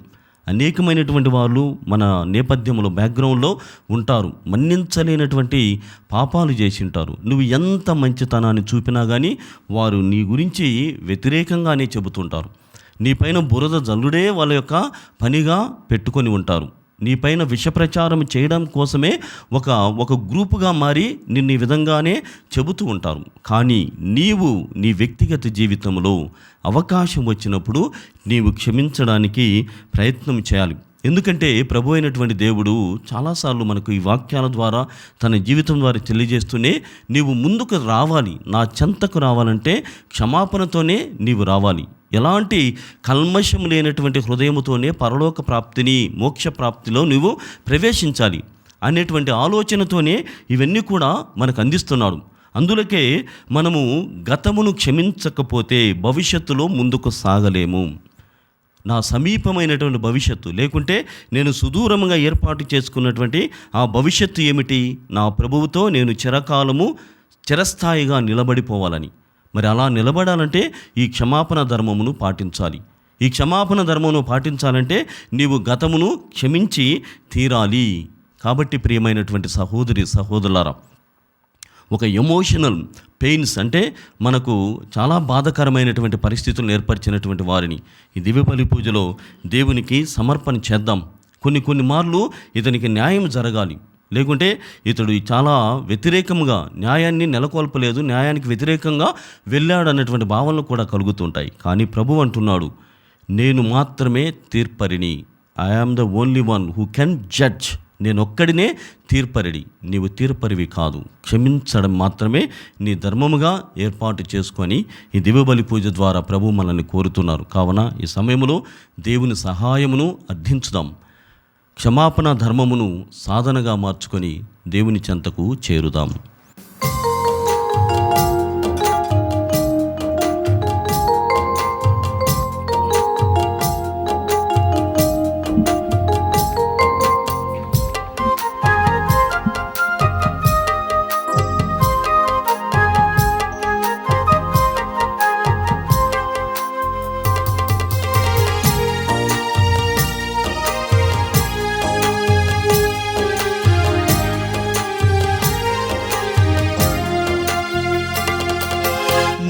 S1: అనేకమైనటువంటి వాళ్ళు మన నేపథ్యంలో బ్యాక్గ్రౌండ్లో ఉంటారు, మన్నించలేనటువంటి పాపాలు చేసి ఉంటారు. నువ్వు ఎంత మంచితనాన్ని చూపినా కానీ వారు నీ గురించి వ్యతిరేకంగానే చెబుతుంటారు. నీపైన బురద జల్లుడే వాళ్ళ యొక్క పనిగా పెట్టుకొని ఉంటారు. నీపైన విషప్రచారం చేయడం కోసమే ఒక గ్రూపుగా మారి నిన్ను ఈ విధంగానే చెబుతూ ఉంటారు. కానీ నీవు నీ వ్యక్తిగత జీవితంలో అవకాశం వచ్చినప్పుడు నీవు క్షమించడానికి ప్రయత్నం చేయాలి. ఎందుకంటే ప్రభు అయినటువంటి దేవుడు చాలాసార్లు మనకు ఈ వాక్యాల ద్వారా తన జీవితం ద్వారా తెలియజేస్తూనే నీవు ముందుకు రావాలి. నా చెంతకు రావాలంటే క్షమాపణతోనే నీవు రావాలి. ఎలాంటి కల్మషం లేనటువంటి హృదయముతోనే పరలోక ప్రాప్తిని, మోక్ష ప్రాప్తిలో నువ్వు ప్రవేశించాలి అనేటువంటి ఆలోచనతోనే ఇవన్నీ కూడా మనకు అందిస్తున్నాడు. అందులోకే మనము గతమును క్షమించకపోతే భవిష్యత్తులో ముందుకు సాగలేము. నా సమీపమైనటువంటి భవిష్యత్తు లేకుంటే నేను సుదూరంగా ఏర్పాటు చేసుకున్నటువంటి ఆ భవిష్యత్తు ఏమిటి? నా ప్రభువుతో నేను చిరస్థాయిగా నిలబడిపోవాలని. మరి అలా నిలబడాలంటే ఈ క్షమాపణ ధర్మమును పాటించాలి. ఈ క్షమాపణ ధర్మమును పాటించాలంటే నీవు గతమును క్షమించి తీరాలి. కాబట్టి ప్రియమైనటువంటి సహోదరులారా, ఒక ఎమోషనల్ పెయిన్స్ అంటే మనకు చాలా బాధాకరమైనటువంటి పరిస్థితులను ఏర్పరిచినటువంటి వారిని ఈ దివ్యబలి పూజలో దేవునికి సమర్పణ చేద్దాం. కొన్ని మార్లు ఇతనికి న్యాయం జరగాలి, లేకుంటే ఇతడు చాలా వ్యతిరేకంగా న్యాయాన్ని నెలకొల్పలేదు, న్యాయానికి వ్యతిరేకంగా వెళ్ళాడు అన్నటువంటి భావనలు కూడా కలుగుతుంటాయి. కానీ ప్రభు అంటున్నాడు, నేను మాత్రమే తీర్పరిని. I am the only one who can judge. నేను ఒక్కడినే తీర్పరిడి, నీవు తీర్పరివి కాదు. క్షమించడం మాత్రమే నీ ధర్మముగా ఏర్పాటు చేసుకొని ఈ దివ్యబలి పూజ ద్వారా ప్రభు మనల్ని కోరుతున్నారు. కావున ఈ సమయంలో దేవుని సహాయమును అర్థించుదాం. క్షమాపణ ధర్మమును సాధనగా మార్చుకొని దేవుని చెంతకు చేరుదాం.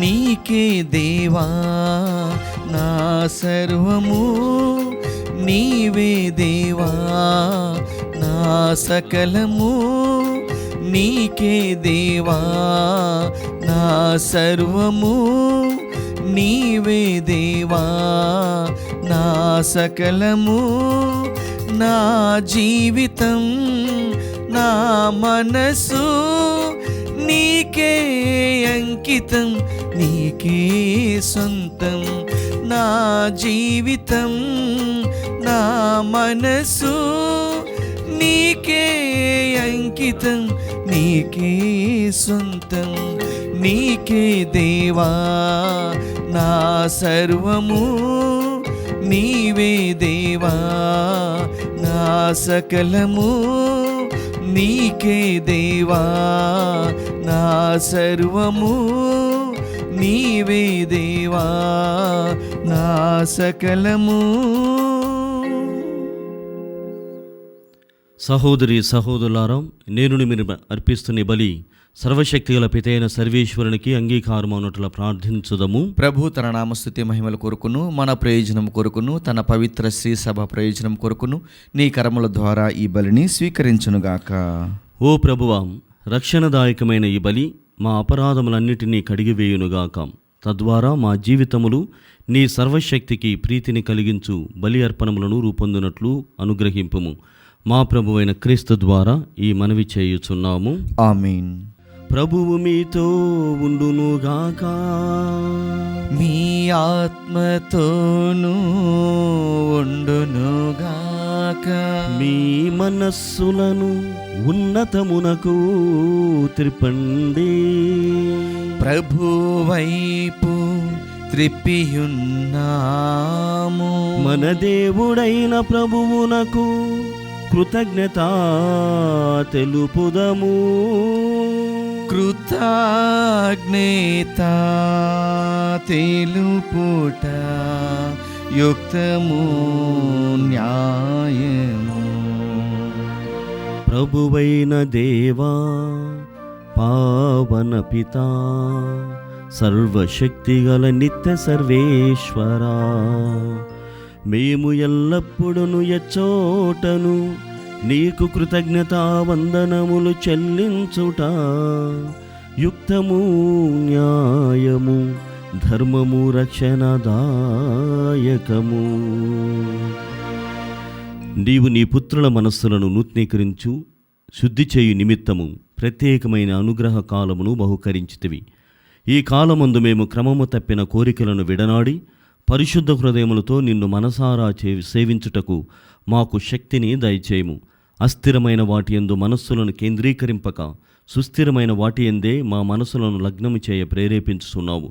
S3: నీకే దేవా నా సర్వము, నీవే దేవా నా సకలము. నీకే దేవా నా సర్వము, నీవే దేవా నా సకలము. నా జీవితం నా మనసు నీకే అంకితం, నీకే సొంతం. నా జీవితం నా మనసు నీకే అంకితం, నీకే సొంతం. నీకే దేవా నా సర్వము, నీవే దేవా నా సకలము. నీకే దేవా నా సర్వము, నీవే దేవా నా సకలము.
S1: సహోదరి సహోదరులారా, నేను మీరు అర్పిస్తున్న ఈ బలి సర్వశక్తిగల పితైన సర్వేశ్వరునికి అంగీకారమవునట్ల ప్రార్థించుదము.
S3: ప్రభు తన నామస్తుతి మహిమల కొరకును మన ప్రయోజనం కొరకును తన పవిత్ర శ్రీ సభ ప్రయోజనం కొరకును నీ కరముల ద్వారా ఈ బలిని స్వీకరించునుగాక.
S1: ఓ ప్రభువా, రక్షణదాయకమైన ఈ బలి మా అపరాధములన్నిటినీ కడిగివేయునుగాక. తద్వారా మా జీవితములు నీ సర్వశక్తికి ప్రీతిని కలిగించు బలి అర్పణములను రూపొందినట్లు అనుగ్రహింపుము. మా ప్రభువైన క్రీస్తు ద్వారా ఈ మనవి చేయుచున్నాము.
S3: ఆమేన్.
S1: ప్రభువు మీతో ఉండునుగాక.
S3: మీ ఆత్మతోనూ ఉండునుగాక.
S1: మీ మనస్సులను ఉన్నతమునకు త్రిప్పండి.
S3: ప్రభువైపు త్రిప్పియున్నాము.
S1: మన దేవుడైన ప్రభువునకు కృతజ్ఞత తెలుపుదము.
S3: కృతజ్ఞత తెలుపుట యుక్తము న్యాయము.
S1: ప్రభువైన దేవా, పావన పితా, సర్వశక్తిగల నిత్య సర్వేశ్వరా, మేము ఎల్లప్పుడూ ఎచ్చోటను నీకు కృతజ్ఞతా వందనములు చెల్లించుట యుక్తము, న్యాయము, ధర్మము, రక్షణదాయకము. నీవు నీ పుత్రుల మనస్సులను నూతనీకరించు శుద్ధి చేయు నిమిత్తము ప్రత్యేకమైన అనుగ్రహ కాలమును బహుకరించితివి. ఈ కాలమందు మేము క్రమము తప్పిన కోరికలను విడనాడి పరిశుద్ధ హృదయములతో నిన్ను మనసారా సేవించుటకు మాకు శక్తిని దయచేయము. అస్థిరమైన వాటి యందు మనస్సులను కేంద్రీకరింపక సుస్థిరమైన వాటి యందే మా మనసులను లగ్నము చేయ ప్రేరేపించుచున్నావు.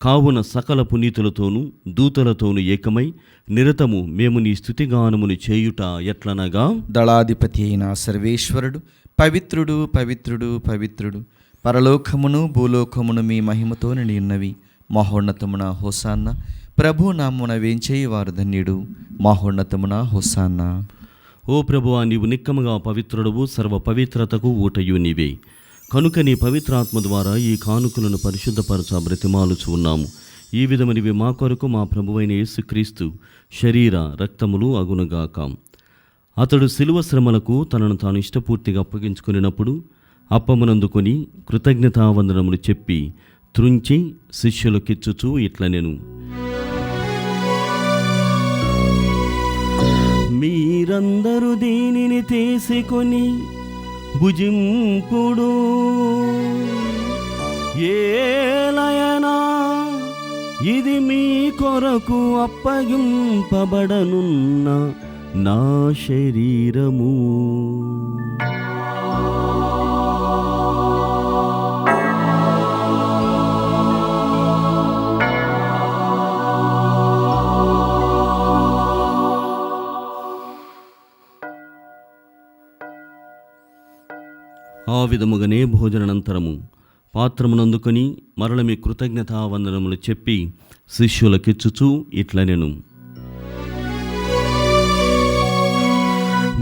S1: కావున సకల పునీతులతోనూ దూతలతోనూ ఏకమై నిరతము మేము నీ స్తుతిగానమును చేయుట ఎట్లనగా,
S3: దళాధిపతి అయిన సర్వేశ్వరుడు పవిత్రుడు పవిత్రుడు పవిత్రుడు, పరలోకమును భూలోకమును మీ మహిమతో నిండి ఉన్నవి. మహోన్నతమున హోసాన్న. ప్రభు నామున వేంచేయువారు ధన్యుడు. మహోన్నతమున హోసాన్న.
S1: ఓ ప్రభువా, నీవు నిక్కముగా పవిత్రుడవు, సర్వ పవిత్రతకు ఊటయు నీవే. కనుక నీ పవిత్రాత్మ ద్వారా ఈ కానుకలను పరిశుద్ధపరచ బ్రతిమాలుచు ఉన్నాము. ఈ విధమునివి మా కొరకు మా ప్రభువైన యేసుక్రీస్తు శరీర రక్తములు అగునుగాక. అతడు శిలువ శ్రమలకు తనను తాను ఇష్టపూర్తిగా అప్పగించుకున్నప్పుడు అప్పమునందుకొని కృతజ్ఞతావందనములు చెప్పి త్రుంచి శిష్యులకిచ్చుచూ ఇట్లనెను, మీరందరూ దీనిని తీసుకొని భుజింపుడు. ఏలయనా ఇది మీ కొరకు అప్పగింపబడనున్న నా శరీరము. ఆ విధముగానే భోజనానంతరము పాత్రమునందుకొని మరల మీ కృతజ్ఞతావందనములు చెప్పి శిష్యులకిచ్చుచూ ఇట్లనెను,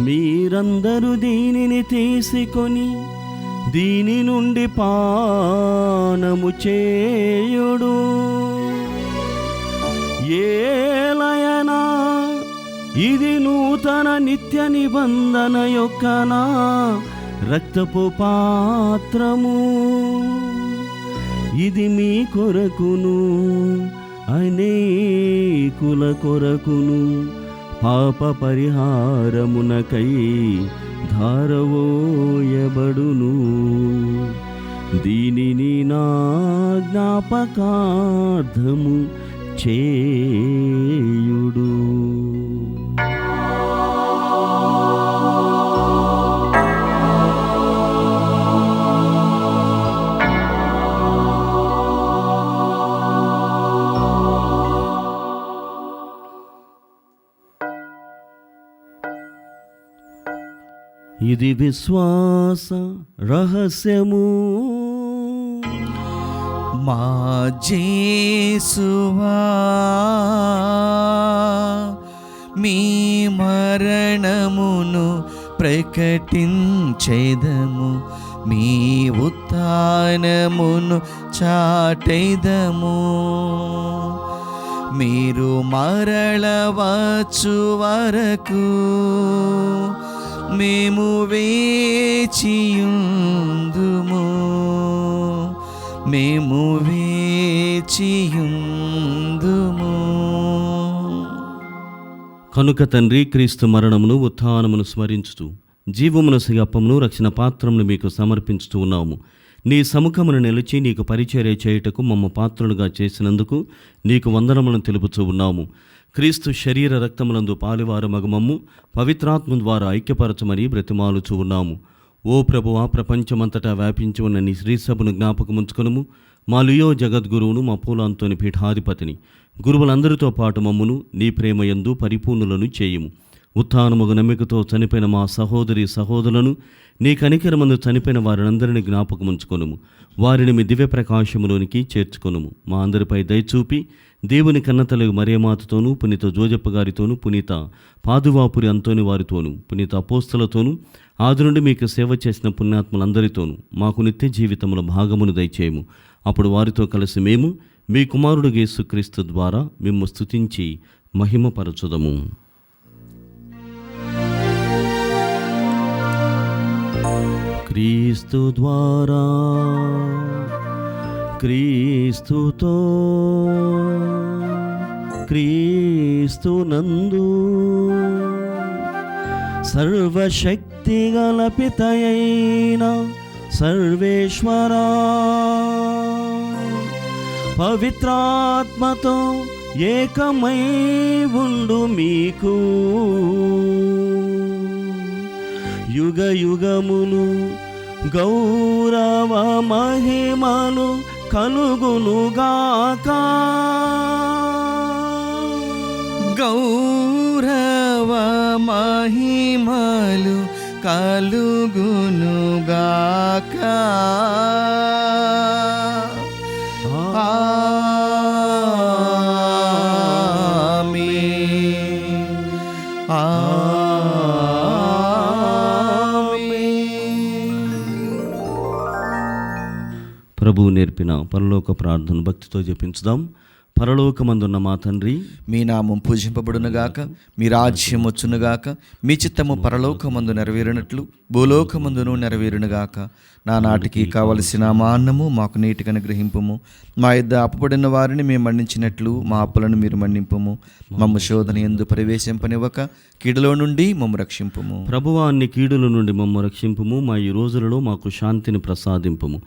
S1: మీరందరూ దీనిని తీసుకొని దీని నుండి పానము చేయుడు. ఏలయనా ఇది నూతన నిత్య నిబంధన యొక్క నా రక్తపు పాత్రము. ఇది మీ కొరకును అనేకుల కొరకును పాప పరిహారమునకై ధారవోయబడును. దీనిని నా జ్ఞాపకార్థము చేయుడు. ఇది విశ్వాస రహస్యము.
S3: మా జేసువా మీ మరణమును ప్రకటించేదము, మీ ఉత్థానమును చాటెదము. మీరు మరల వచ్చు వరకు మేము వేచియుందుము, మేము వేచియుందుము.
S1: కనుక తండ్రి, క్రీస్తు మరణమును ఉత్థానమును స్మరించుతూ జీవమును అప్పమును రక్షణ పాత్రమును మీకు సమర్పించుతూ ఉన్నాము. నీ సముఖమును నిలిచి నీకు పరిచర్య చేయుటకు మమ్మ పాత్రులుగా చేసినందుకు నీకు వందనములను తెలుపుతూ ఉన్నాము. క్రీస్తు శరీర రక్తములందు పాలివారు మగమమ్ము పవిత్రాత్మ ద్వారా ఐక్యపరచమని బ్రతిమాలుచూ ఉన్నాము. ఓ ప్రభువా, ప్రపంచమంతటా వ్యాపించి ఉన్న నీ శ్రీసభను జ్ఞాపకముంచుకొనుము. మా లియో జగద్గురువును, మా పూలాంతోని పీఠాధిపతిని, గురువులందరితో పాటు మమ్మును నీ ప్రేమయందు పరిపూర్ణులను చేయుము. ఉత్థానముగు నమ్మికతో చనిపోయిన మా సహోదరి సహోదరులను, నీ కనికరమందు చనిపోయిన వారినందరినీ జ్ఞాపకముంచుకొనుము. వారిని మీ దివ్య ప్రకాశములోనికి చేర్చుకొనుము. మా అందరిపై దయచూపి దేవుని కన్నతలకు మరియమాతతోనూ, పునీత జోజప్ప గారితోనూ, పునీత పాదువాపురి అంతోని వారితోనూ, పునీత అపోస్తలతోనూ, ఆది నుండి మీకు సేవ చేసిన పుణ్యాత్ములందరితోనూ మాకు నిత్య జీవితముల భాగమును దయచేయము. అప్పుడు వారితో కలిసి మేము మీ కుమారుడు యేసుక్రీస్తు ద్వారా మిమ్ము స్తుతించి మహిమపరచుదము. క్రీస్తు ద్వారా, క్రీస్తుతో, క్రీస్తునందు సర్వశక్తి గల పితయైన సర్వేశ్వరా, పవిత్రాత్మతో ఏకమై ఉండు మీకు యుగ యుగములు గౌరవ మహిమలు కలుగునుగాక.
S3: గౌరవ మహిమలు కలుగునుగాక.
S1: ప్రభువు నేర్పిన పరలోక ప్రార్థన భక్తితో జపించుదాం. పరలోకమందున్న మా తండ్రి,
S3: మీ నామం పూజింపబడునుగాక, మీ రాజ్యం వచ్చునుగాక, మీ చిత్తము పరలోకమందు నెరవేరినట్లు భూలోకమందును నెరవేరునుగాక. నానాటికి కావలసిన మా అన్నము మాకు నీటికి అనుగ్రహింపుము. మా యొద్ద అప్పుపడిన వారిని మేము మన్నించినట్లు మా అప్పులను మీరు మన్నింపుము. మమ్ము శోధన యందు ప్రవేశింపనివ్వక కీడులో నుండి మమ్ము రక్షింపుము.
S1: ప్రభువా, అన్ని కీడుల నుండి మమ్ము రక్షింపుము. మా ఈ రోజులలో మాకు శాంతిని ప్రసాదింపుము.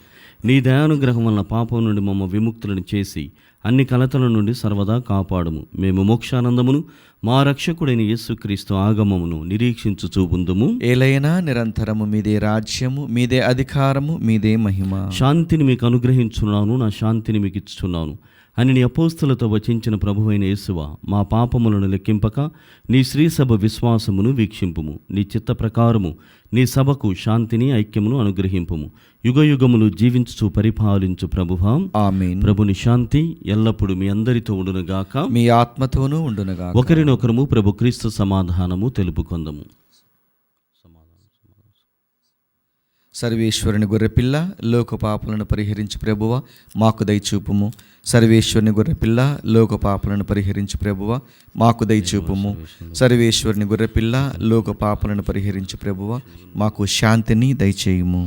S1: నీ దయానుగ్రహం వలన పాపం నుండి మమ్మ విముక్తులను చేసి అన్ని కలతల నుండి సర్వదా కాపాడుము. మేము మోక్షానందమును మా రక్షకుడైన యేసుక్రీస్తు ఆగమమును నిరీక్షించుచూ ఉందుము.
S3: ఏలైనా నిరంతరము మీదే రాజ్యము, మీదే అధికారము, మీదే మహిమ.
S1: శాంతిని మీకు అనుగ్రహించున్నాను, నా శాంతిని మీకు ఇస్తున్నాను అని నీ అపోస్తలతో వచించిన ప్రభువైన యేసువా, మా పాపములను లెక్కింపక నీ శ్రీసభ విశ్వాసమును వీక్షింపుము. నీ చిత్త ప్రకారము నీ సభకు శాంతిని ఐక్యమును అనుగ్రహింపుము. యుగయుగములు జీవించుచు పరిపాలించు ప్రభువా,
S3: ఆమేన్.
S1: ప్రభుని శాంతి ఎల్లప్పుడూ మీ అందరితో ఉండునుగాక,
S3: మీ ఆత్మతోనూ ఉండునుగాక.
S1: ఒకరినొకరము ప్రభు క్రీస్తు సమాధానము తెలుపుకొందము.
S3: సర్వేశ్వరుని గొర్రెపిల్ల, లోక పాపలను పరిహరించి ప్రభువ మాకు దయచూపుము. సర్వేశ్వరుని గొర్రెపిల్ల, లోక పాపలను పరిహరించి ప్రభువ మాకు దయచూపుము. సర్వేశ్వరుని గొర్రెపిల్ల, లోక పాపలను పరిహరించి ప్రభువ మాకు శాంతిని దయచేయుము.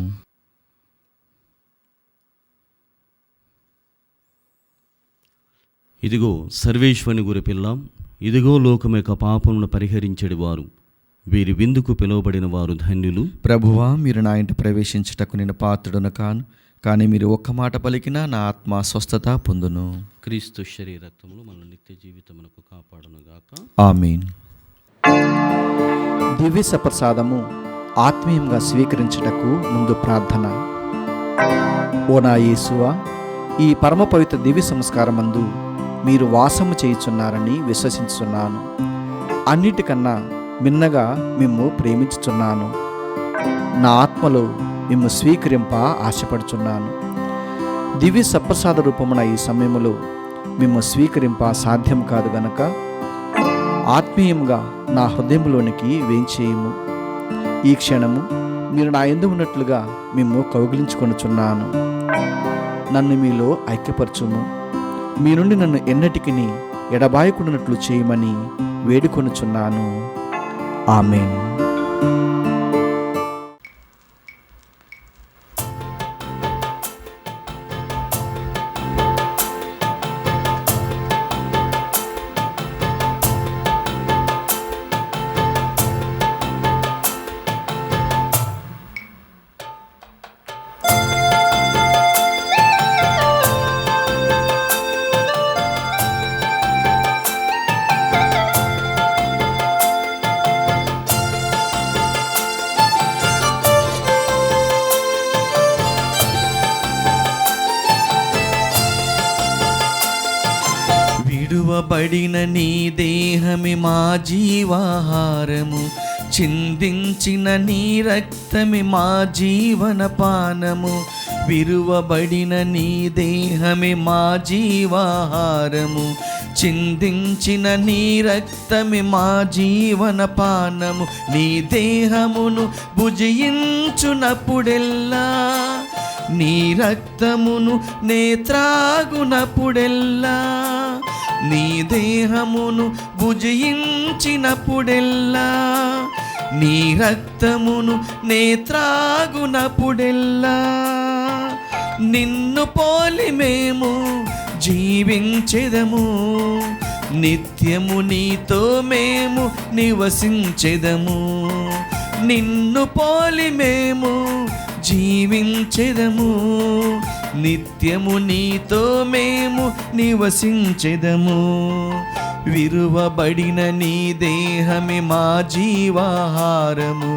S1: ఇదిగో సర్వేశ్వరుని గొర్రెపిల్ల, ఇదిగో లోకం యొక్క పాపములను పరిహరించెడి వారు. వీరి విందుకు పిలువబడిన వారు ధన్యులు.
S3: ప్రభువా, మీరు నా ఇంట ప్రవేశించుటకు నేను పాత్రుడను కాను, కానీ మీరు ఒక్క మాట పలికినా నా ఆత్మ స్వస్థత పొందును.
S1: క్రీస్తు శరీర రక్తములు మన నిత్య జీవితమునకు కాపాడునుగాక,
S3: ఆమేన్.
S5: దివ్య సప్రసాదము ఆత్మీయంగా స్వీకరించుటకు ముందు ప్రార్థన. ఓ నా యేసువా, ఈ పరమ పవిత్ర దివ్య సంస్కారమందు మీరు వాసము చేయుచున్నారని విశ్వసించుచున్నాను. అన్నిటికన్నా మిన్నగా మిమ్ము ప్రేమించుచున్నాను. నా ఆత్మలో మిమ్ము స్వీకరింప ఆశపడుచున్నాను. దివ్య సప్రసాద రూపమున ఈ సమయములో మిమ్ము స్వీకరింప సాధ్యం కాదు గనక ఆత్మీయంగా నా హృదయంలోనికి వేంచేయము. ఈ క్షణము మీరు నా యందు ఉన్నట్లుగా మిమ్ము కౌగిలించుకొనుచున్నాను. నన్ను మీలో ఐక్యపరచుము. మీ నుండి నన్ను ఎన్నటికి ఎడబాయకుండానట్లు చేయమని వేడుకొనుచున్నాను. ఆమేన్.
S3: విడువబడిన నీ దేహమే మా జీవాహారము, చిందించిన నీ రక్తమే మా జీవన పానము. విరువబడిన నీ దేహమే మా జీవాహారము, చిందించిన నీ రక్తమే మా జీవన పానము. నీ దేహమును భుజించునప్పుడెల్లా, నీ రక్తమును నే త్రాగునప్పుడెల్లా, నీ దేహమును భుజించినప్పుడెల్లా, నీ రక్తమును నే త్రాగునప్పుడెల్లా, నిన్ను పోలి మేము జీవించెదము, నిత్యము నీతో మేము నివసించెదము. నిన్ను పోలి మేము జీవించెదము, నిత్యము నీతో మేము నివసించెదము. విరువబడిన నీ దేహమే మా జీవాహారము,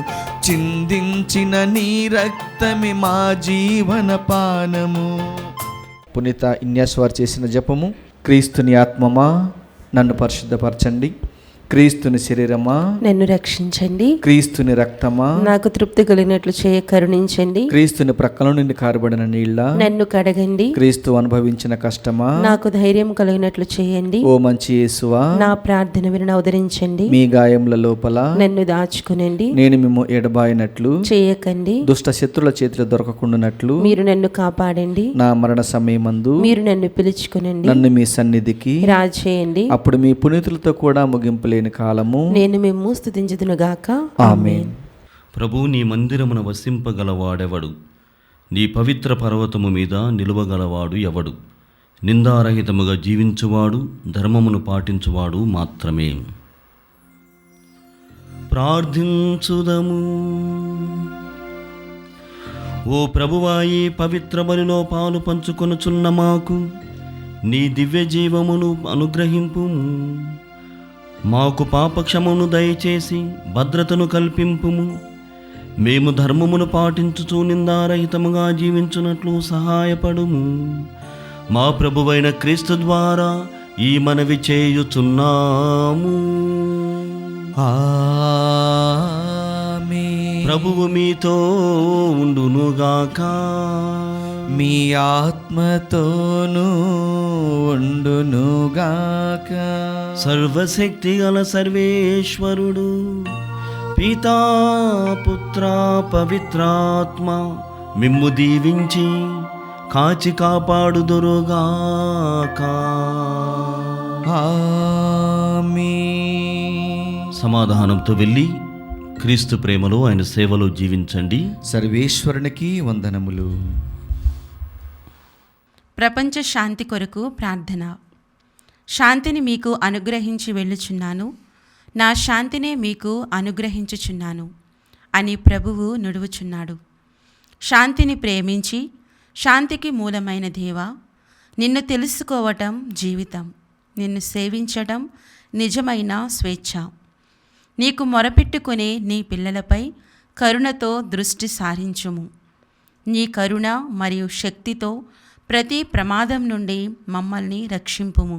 S3: చిందించిన నీ రక్తమే మా జీవన పానము.
S5: పునీత ఇన్యాస్ వారు చేసిన జపము. క్రీస్తుని ఆత్మమా నన్ను పరిశుద్ధపరచండి, క్రీస్తుని శరీరమా
S6: నన్ను రక్షించండి,
S5: క్రీస్తుని రక్తమా
S6: నాకు తృప్తి కలిగినట్లు చేయ కరుణించండి,
S5: క్రీస్తుని ప్రక్కల నుండి కారబడిన నీళ్ళ
S6: నన్ను కడగండి,
S5: క్రీస్తు అనుభవించిన కష్టమా
S6: నాకు ధైర్యం కలిగినట్లు చేయండి,
S5: ఓ మంచి యేసువా
S6: నా ప్రార్థన విని అవతరించండి,
S5: మీ గాయముల లోపల
S6: నన్ను దాచుకునండి,
S5: నేను మిమ్ము ఎడబాయినట్లు
S6: చేయకండి,
S5: దుష్ట శత్రుల చేతిలో దొరకకుండానట్లు
S6: మీరు నన్ను కాపాడండి,
S5: నా మరణ సమయమందు
S6: మీరు నన్ను పిలుచుకునండి,
S5: నన్ను మీ సన్నిధికి
S6: రాజేయండి,
S5: అప్పుడు మీ పునీతులతో కూడా ముగింపు లేని కాలము
S6: నేను మిమ్ము స్తుతించుదునుగాక.
S5: ఆమేన్.
S1: ప్రభు నీ మందిరమున వసింపగలవాడెవడు? నీ పవిత్ర పర్వతము మీద నిలువగలవాడు ఎవడు? నిందారహితముగా జీవించువాడు, ధర్మమును పాటించువాడు మాత్రమే. ప్రార్థించుదము. ఓ ప్రభువా, ఈ పవిత్ర బలిలో పాలు పంచుకొనుచున్న మాకు నీ దివ్య జీవమును అనుగ్రహింపుము. మాకు పాపక్షమను దయచేసి భద్రతను కల్పింపుము. మేము ధర్మమును పాటించుచు నిందారహితముగా జీవించున్నట్లు సహాయపడుము. మా ప్రభువైన క్రీస్తు ద్వారా ఈ మనవి చేయుచున్నాము.
S3: ఆమేన్.
S1: ప్రభువు మీతో ఉండునుగాక.
S3: మీ ఆత్మతోనూ ఉండునుగాక.
S1: సర్వశక్తి గల సర్వేశ్వరుడు పితా పుత్ర పవిత్రాత్మ మిమ్ము దీవించి కాచి కాపాడుదురుగాక.
S3: ఆమేన్.
S1: సమాధానంతో వెళ్ళి క్రీస్తు ప్రేమలో ఆయన సేవలో జీవించండి.
S3: సర్వేశ్వరునికి వందనములు.
S2: ప్రపంచ శాంతి కొరకు ప్రార్థన. శాంతిని మీకు అనుగ్రహించి వెళ్ళుచున్నాను, నా శాంతినే మీకు అనుగ్రహించుచున్నాను అని ప్రభువు నుడువుచున్నాడు. శాంతిని ప్రేమించి శాంతికి మూలమైన దేవా, నిన్ను తెలుసుకోవటం జీవితం, నిన్ను సేవించటం నిజమైన స్వేచ్ఛ. నీకు మొరపెట్టుకునే నీ పిల్లలపై కరుణతో దృష్టి సారించుము. నీ కరుణ మరియు శక్తితో ప్రతి ప్రమాదం నుండి మమ్మల్ని రక్షింపుము.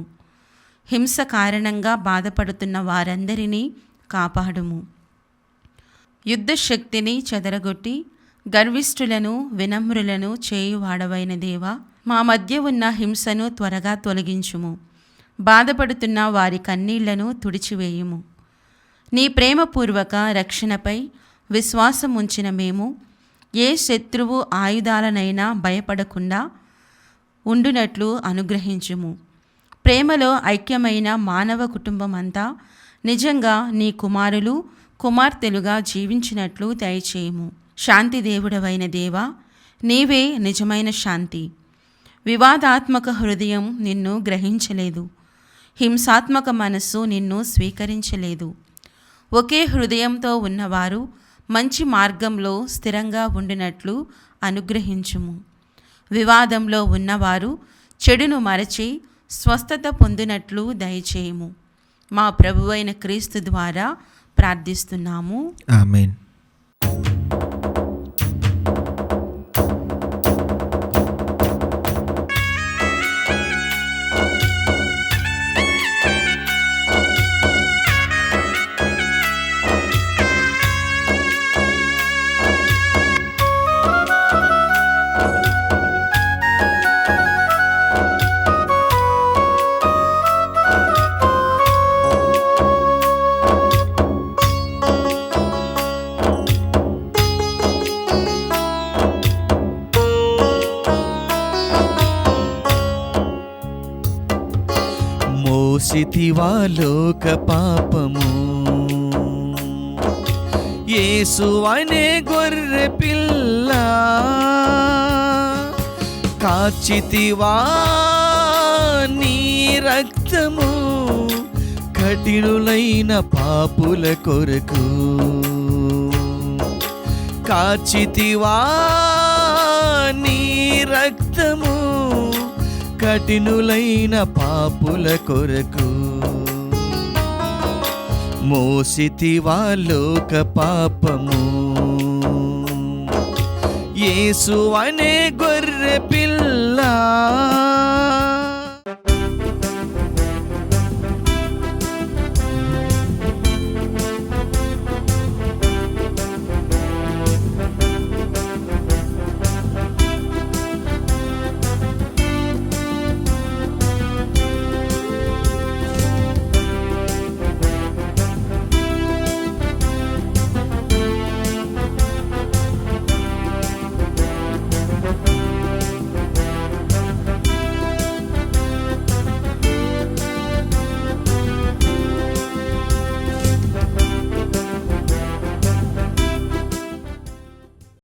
S2: హింస కారణంగా బాధపడుతున్న వారందరినీ కాపాడుము. యుద్ధ శక్తిని చెదరగొట్టి గర్విష్ఠులను వినమ్రులను చేయువాడవైన దేవా, మా మధ్య ఉన్న హింసను త్వరగా తొలగించుము. బాధపడుతున్న వారి కన్నీళ్లను తుడిచివేయుము. నీ ప్రేమపూర్వక రక్షణపై విశ్వాసం ఉంచిన మేము ఏ శత్రువు ఆయుధాలనైనా భయపడకుండా ఉండునట్లు అనుగ్రహించుము. ప్రేమలో ఐక్యమైన మానవ కుటుంబం అంతా నిజంగా నీ కుమారులు కుమార్తెలుగా జీవించినట్లు దయచేయము. శాంతి దేవుడవైన దేవా, నీవే నిజమైన శాంతి. వివాదాత్మక హృదయం నిన్ను గ్రహించలేదు, హింసాత్మక మనస్సు నిన్ను స్వీకరించలేదు. ఒకే హృదయంతో ఉన్నవారు మంచి మార్గంలో స్థిరంగా ఉండినట్లు అనుగ్రహించుము. వివాదంలో ఉన్నవారు చెడును మరచి స్వస్థత పొందినట్లు దయచేయము. మా ప్రభువైన క్రీస్తు ద్వారా ప్రార్థిస్తున్నాము.
S7: ఆమేన్.
S3: మోసితివా లోక పాపము, యేసు అనే గొర్రె పిల్ల, కాచితివా నీ రక్తము కఠినులైన పాపుల కొరకు. కాచితివా నీ రక్తము కఠినులైన పాపుల కొరకు. మోసితివా లోక పాపము, యేసు అనే గొర్రె పిల్ల,